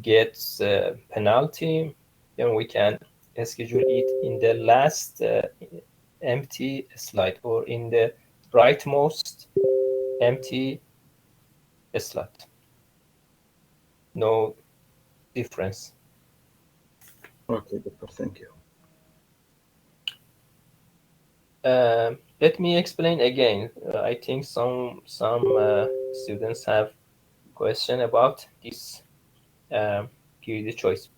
gets penalty, then we can schedule it in the last empty slot or in the rightmost empty slot. No difference. Okay, doctor. Thank you. Let me explain again. I think some students have question about this greedy choice.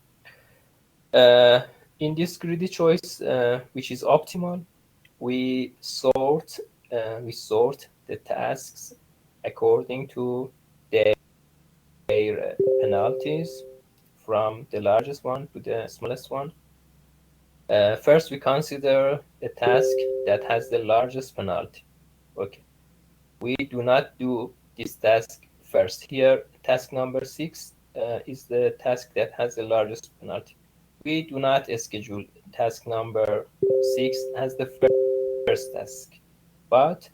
In this greedy choice, which is optimal, we sort the tasks according to their penalties from the largest one to the smallest one. First, we consider the task that has the largest penalty. Okay, we do not do this task first. Here, task number 6 is the task that has the largest penalty. We do not schedule task number 6 as the first task, but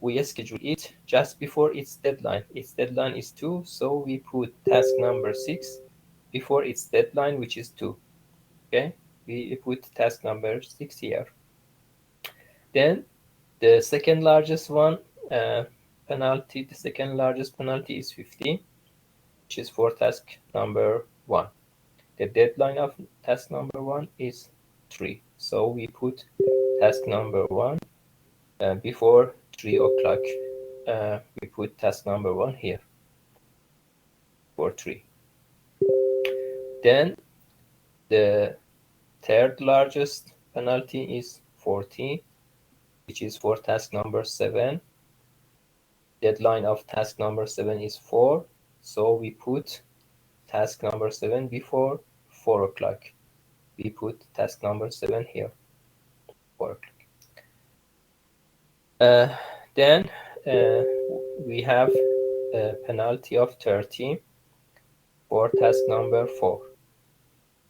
we schedule it just before its deadline. Its deadline is 2, so we put task number 6 before its deadline, which is 2. Okay, we put task number 6 here. Then the second largest one penalty, the second largest penalty is 15, which is for task number 1. The deadline of task number 1 is 3, so we put task number 1 before 3 o'clock. We put task number 1 here for 3. Then the third largest penalty is 14, which is for task number 7. Deadline of task number 7 is 4, so we put task number 7 before 4 o'clock. We put task number 7 here, 4 o'clock. Then we have a penalty of 30 for task number 4.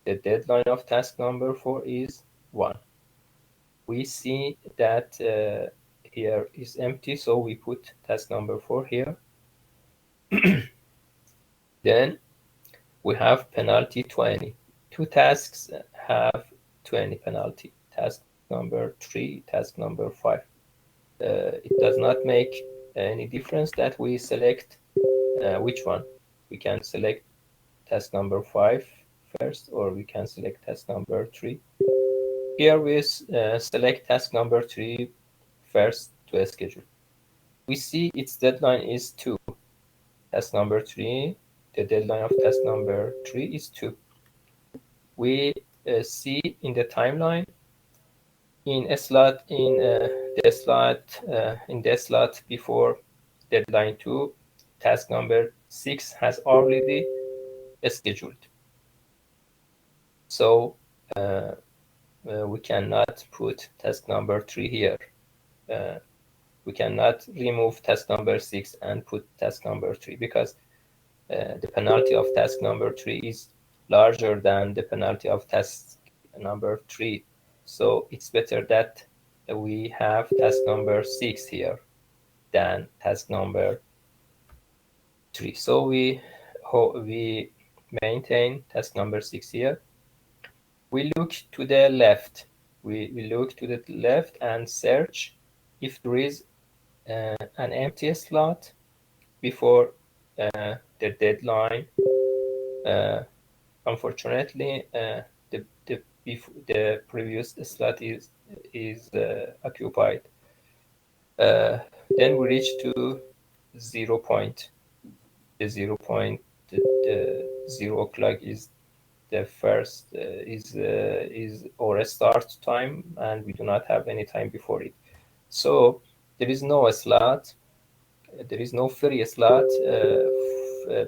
The deadline of task number 4 is 1. We see that here is empty, so we put task number 4 here. Then we have penalty 20. Two tasks have 20 penalty. Task number 3, task number 5. It does not make any difference that we select which one. We can select task number 5 first, or we can select task number 3. Here we select task number 3 first to schedule. We see its deadline is 2. Task number 3, the deadline of task number 3 is 2. We see in the timeline in the slot before deadline 2, task number 6 has already scheduled. So we cannot put task number 3 here. We cannot remove task number 6 and put task number 3 because the penalty of task number 3 is larger than the penalty of task number 3. So it's better that we have task number 6 here than task number 3. So we maintain task number 6 here. We look to the left. We look to the left and search if there is an empty slot before the deadline. Unfortunately, the previous slot is occupied. Then we reach to 0 point. The 0 point, the 0 o'clock is the first is our start time, and we do not have any time before it. So there is no slot. There is no free slot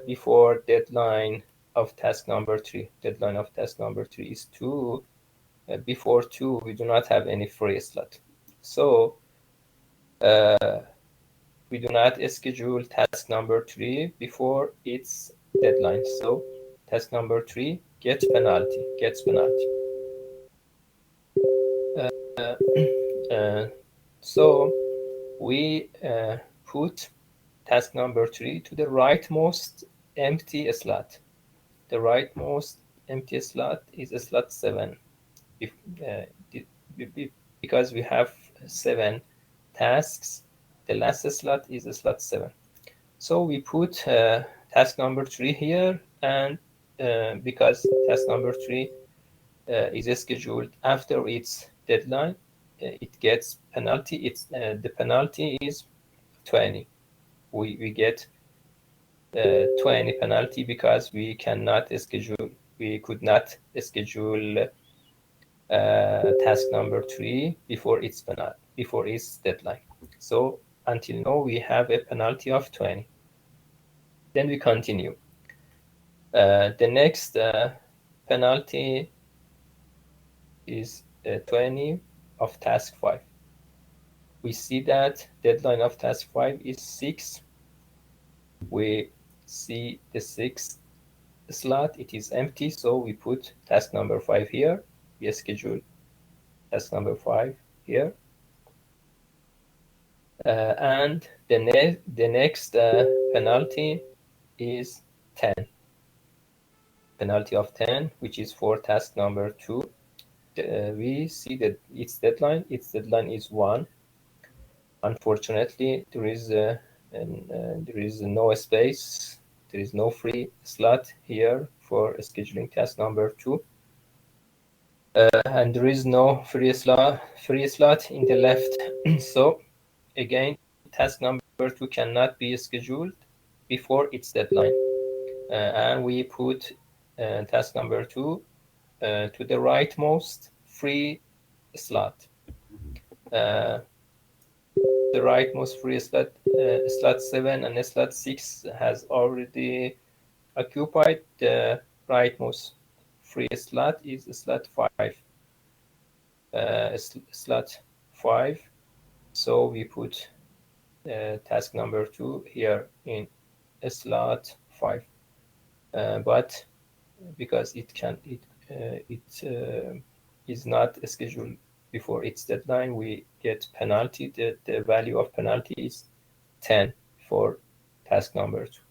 before deadline of task number 3. Deadline of task number 3 is 2. Before 2, we do not have any free slot. So we do not schedule task number 3 before its deadline. So task number 3 gets penalty. So we put task number 3 to the rightmost empty slot. The rightmost empty slot is slot 7. Because we have 7 tasks, the last slot is slot 7. So we put task number 3 here, and because task number 3 is scheduled after its deadline, it gets penalty. The penalty is 20. We get 20 penalty because we could not schedule task number 3 before its deadline. So until now we have a penalty of 20. Then we continue. The next penalty is 20 of task 5. We see that deadline of task 5 is 6. We see the 6th slot, it is empty, so we put task number 5 here. We schedule task number 5 here. And the next penalty is 10. Penalty of 10, which is for task number 2. We see that its deadline is 1. Unfortunately, there is no space. There is no free slot here for scheduling task number 2. And there is no free slot in the left. So again, task number 2 cannot be scheduled before its deadline. And we put task number 2 to the rightmost free slot. The rightmost free slot, slot 7 and slot 6 has already occupied. The rightmost free slot is slot 5. Slot 5. So we put task number 2 here in slot 5. But because it is not scheduled before its deadline, we get penalty. The value of penalty is 10 for task number 2.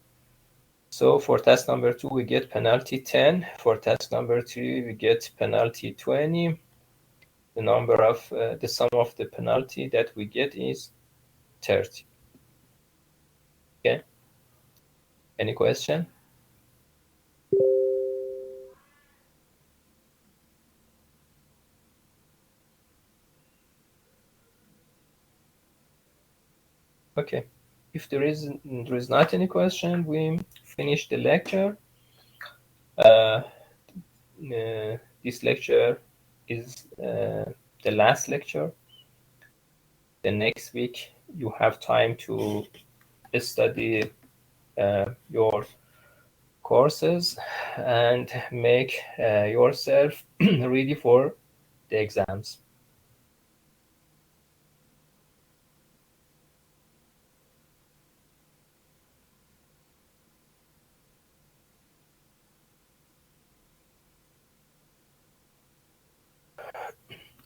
So for task number 2, we get penalty 10. For task number 3, we get penalty 20. The sum of the penalty that we get is 30. Okay. Any question? Okay. If there is not any question, we finish the lecture. This lecture is the last lecture. The next week you have time to study your courses and make yourself ready for the exams.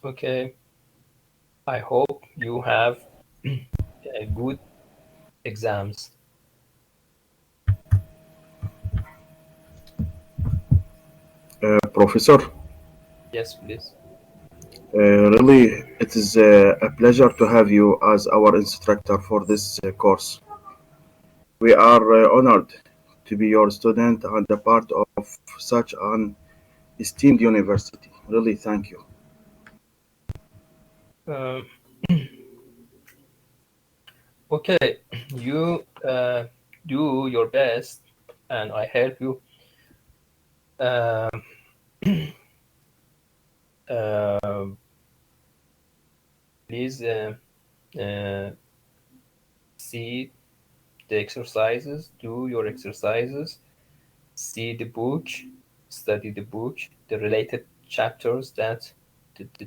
Okay, I hope you have good exams. Professor, Yes, please. really, it is a pleasure to have you as our instructor for this course. We are honored to be your student and a part of such an esteemed university. Really, thank you. Um, okay, you do your best, and I help you. Um, um, please see the exercises, do your exercises, see the book, study the book, the related chapters that the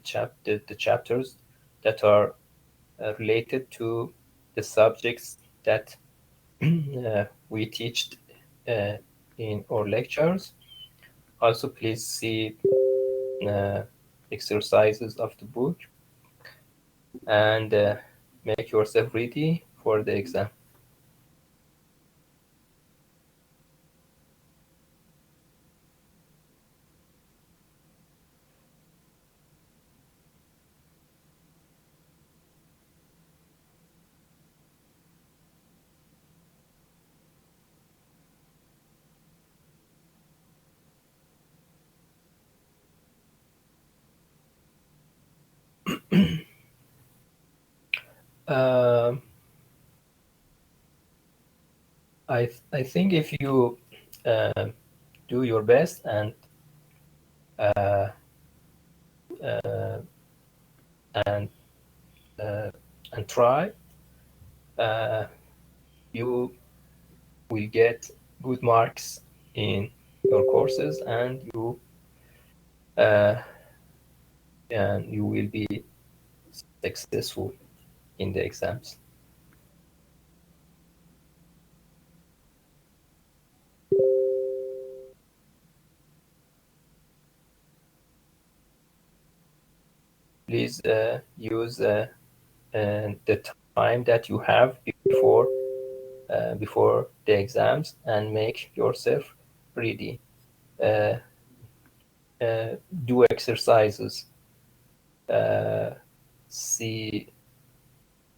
chapters that are related to the subjects that we teach in our lectures. Also, please see exercises of the book and make yourself ready for the exam. Um, I think if you do your best and uh, uh, and and try, you will get good marks in your courses, and uh, you will be successful in the exams. Please use the time that you have before the exams and make yourself ready. Uh, do exercises. See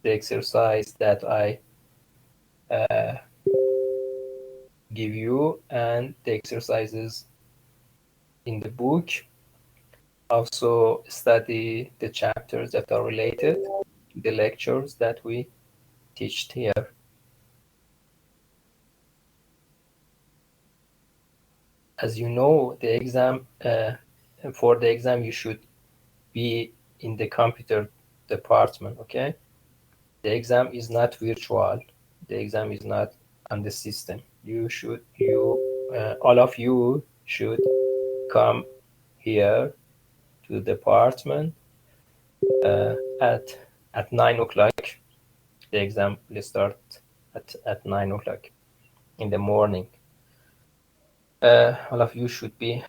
the exercise that I give you and the exercises in the book. Also study the chapters that are related to the lectures that we teach here. As you know, the exam for the exam you should be in the computer department. Okay, the exam is not virtual. The exam is not on the system. All of you should come here to the department at 9 o'clock. The exam will start at 9 o'clock in the morning. All of you should be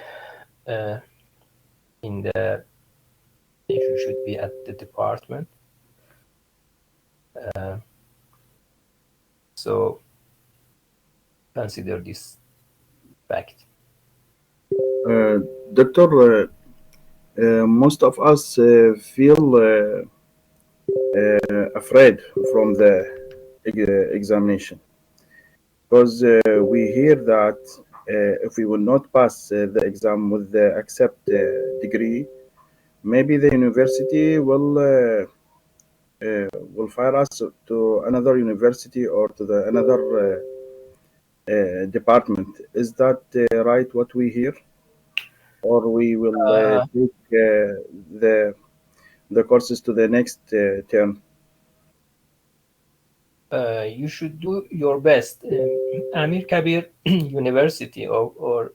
you should be at the department. So consider this fact. Doctor, most of us feel afraid from the examination because we hear that if we will not pass the exam with the accept degree, maybe the university will fire us to another university or to the another department. Is that right? What we hear, or we will take the courses to the next term? You should do your best. Amir Kabir University or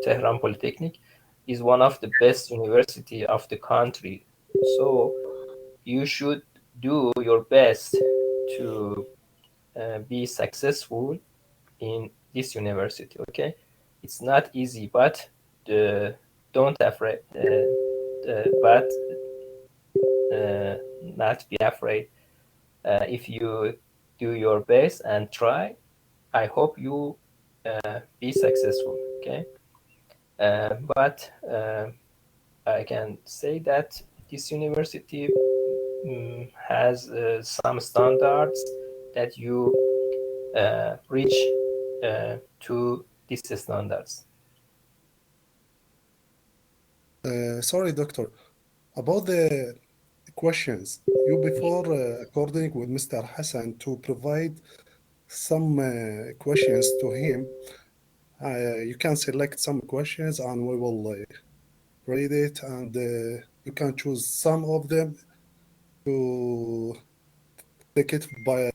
Tehran Polytechnic is one of the best university of the country. So you should do your best to be successful in this university. Okay, it's not easy, but don't afraid. But not be afraid. If you do your best and try, I hope you be successful. Okay, but I can say that this university has some standards that you reach to these standards. Sorry, doctor. About the questions, you before according with Mr. Hassan to provide some questions to him. You can select some questions and we will read it, and you can choose some of them to take it by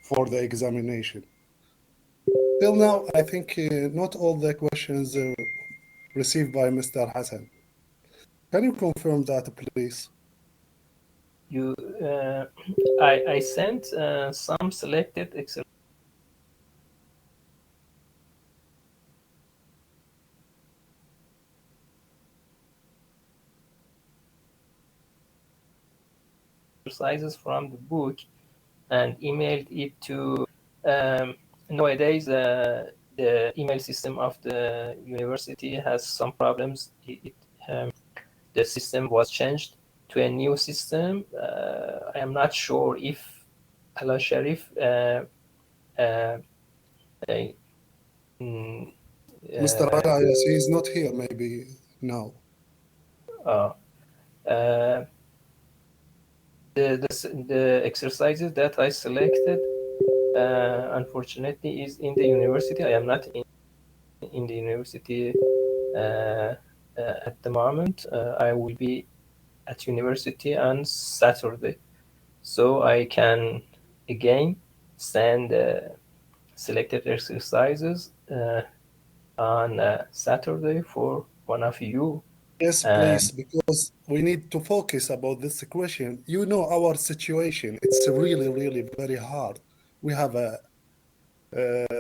for the examination. Till now, I think not all the questions received by Mr. Hassan. Can you confirm that, please? You, I sent some selected exercises from the book and emailed it to. Nowadays, the email system of the university has some problems. The system was changed to a new system. I am not sure if Ala Sharif Mr. Ayas, he is not here maybe now. The exercises that I selected, unfortunately, is in the university. I am not in the university at the moment. I will be at university on Saturday, so I can again send selected exercises on Saturday for one of you. Yes, please, because we need to focus about this question. You know our situation. It's really, really very hard. We have a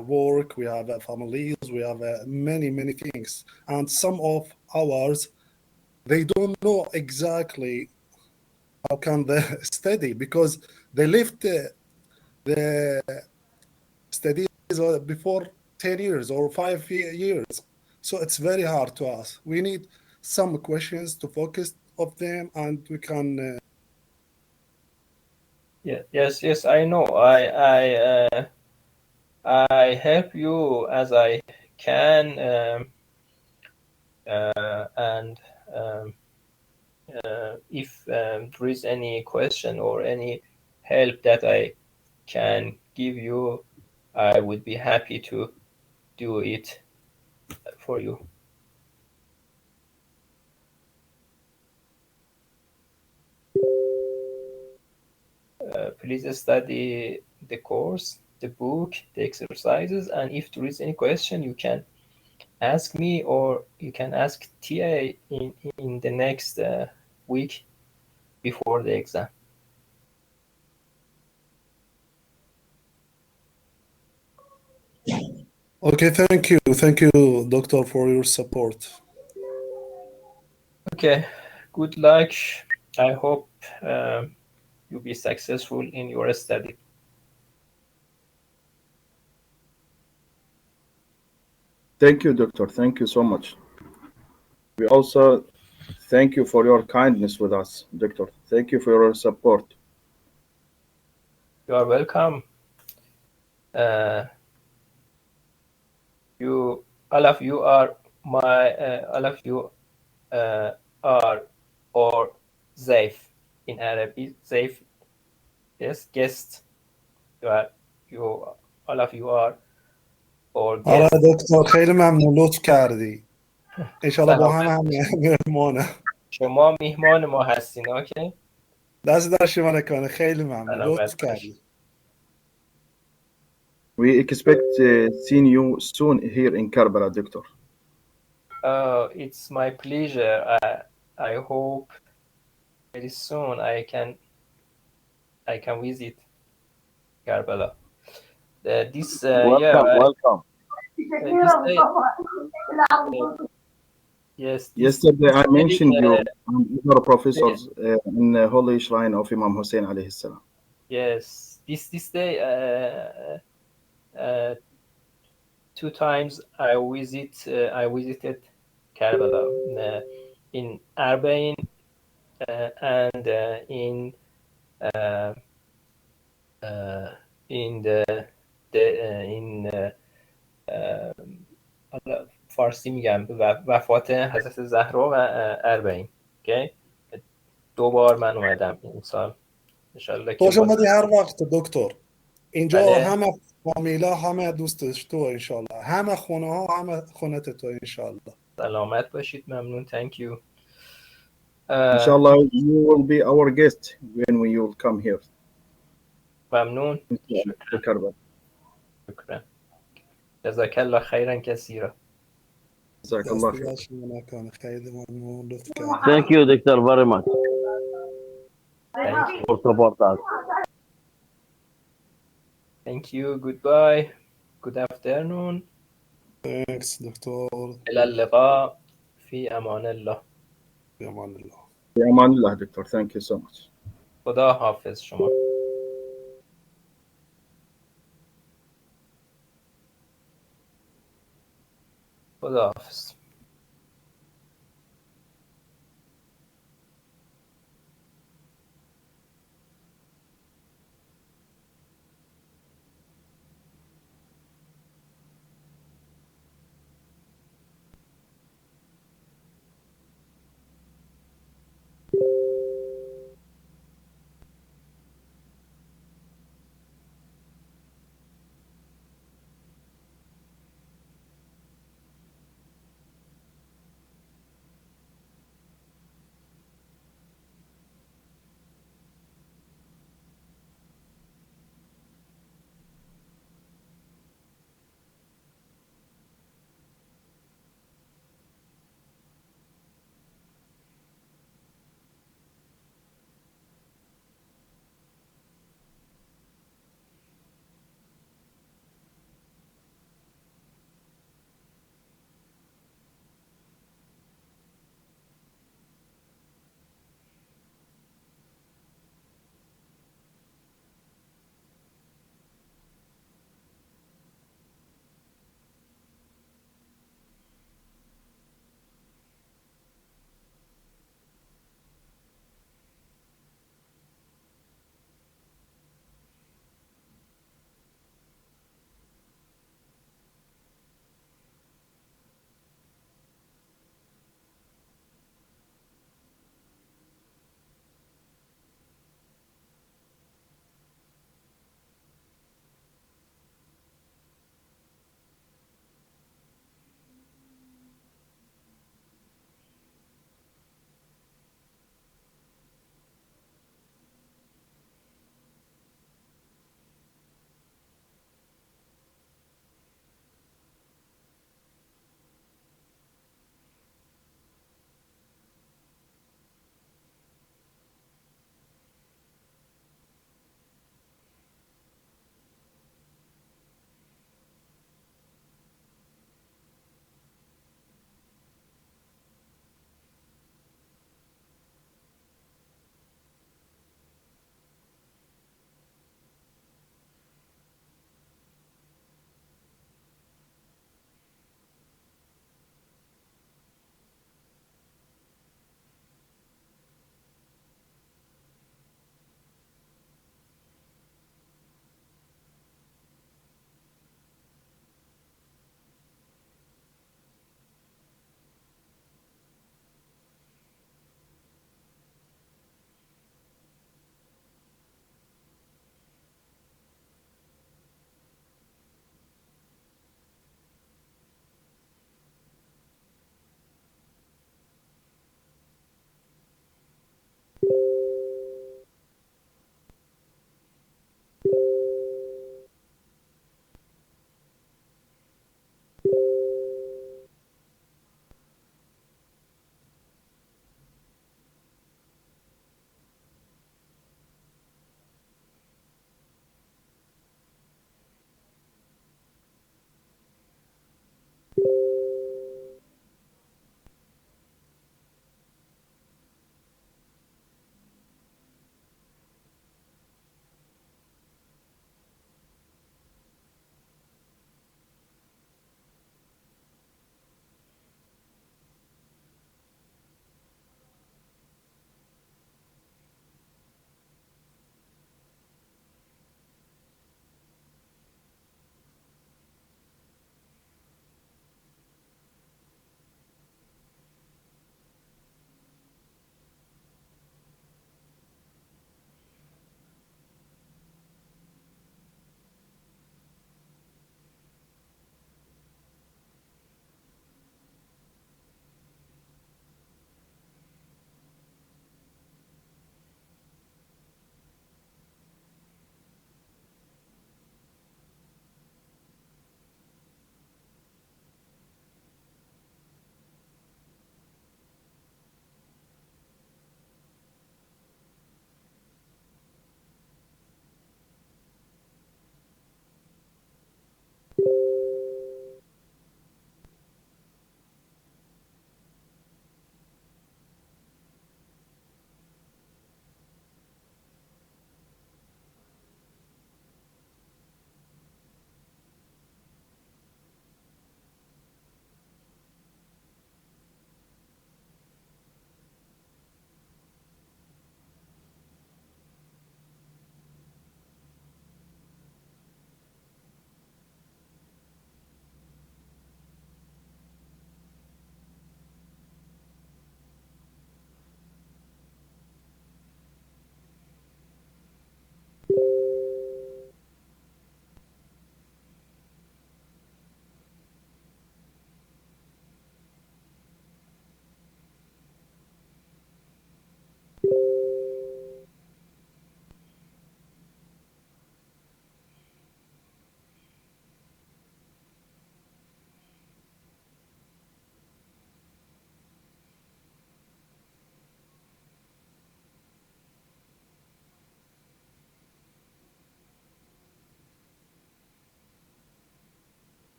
work, we have families, we have many, many things. And some of ours, they don't know exactly how can they study because they left the studies before 10 years or 5 years. So it's very hard to us. We need some questions to focus of them, and we can. Yes, I know. I help you as I can, and if there is any question or any help that I can give you, I would be happy to do it for you. Please study the course, the book, the exercises, and if there is any question, you can ask me or you can ask TA in the next week before the exam. Okay, thank you, doctor, for your support. Okay, good luck. I hope you'll be successful in your study. Thank you, Doctor. Thank you so much. We also thank you for your kindness with us, Doctor. Thank you for your support. You are welcome. All of you are or Zaif in Arabic. Zaif, yes, guest. All of you are or آره guest. دکتر خیلی ممنون لطف کردی. انشالله با هم مهمانه. شما میهمان ما هستین. اوکی. دست در شما نکنه. خیلی ممنون لطف کردی. We expect seeing you soon here in Karbala, Doctor. It's my pleasure. I hope very soon I can visit Karbala. This Welcome. This day, yes. Yesterday I mentioned you and other professors in the Holy Shrine of Imam Hussein alayhi salam. Yes, this day, 2 times I visited Karbala in Arbain and حالا فارسی میگم وفات حضرت زهرا و اربعین. اوکی، 2 بار من اومدم این سال انشالله که خوش اومدی هر وقت دکتر. اینجا بله. همه فامیلا همه دوستش تو انشالله، همه خونه ها همه خونت تو انشالله. سلامت باشید. ممنون. thank you. Inshallah, you will be our guest when we will come here. ممنون. To Karbala. شكرا. جزاك الله خيرا كثيرا. جزاك الله خير. دست مکان خیلی ممنون لطف کرد. Thank you, Doctor, very much Thank you. for support us. Thank you. Goodbye. Good afternoon. Thanks دکتر. إلى اللقاء. في أمان الله. به امان الله. في أمان الله دكتور. Thank you so much. خدا حافظ شما. خدا حافظ.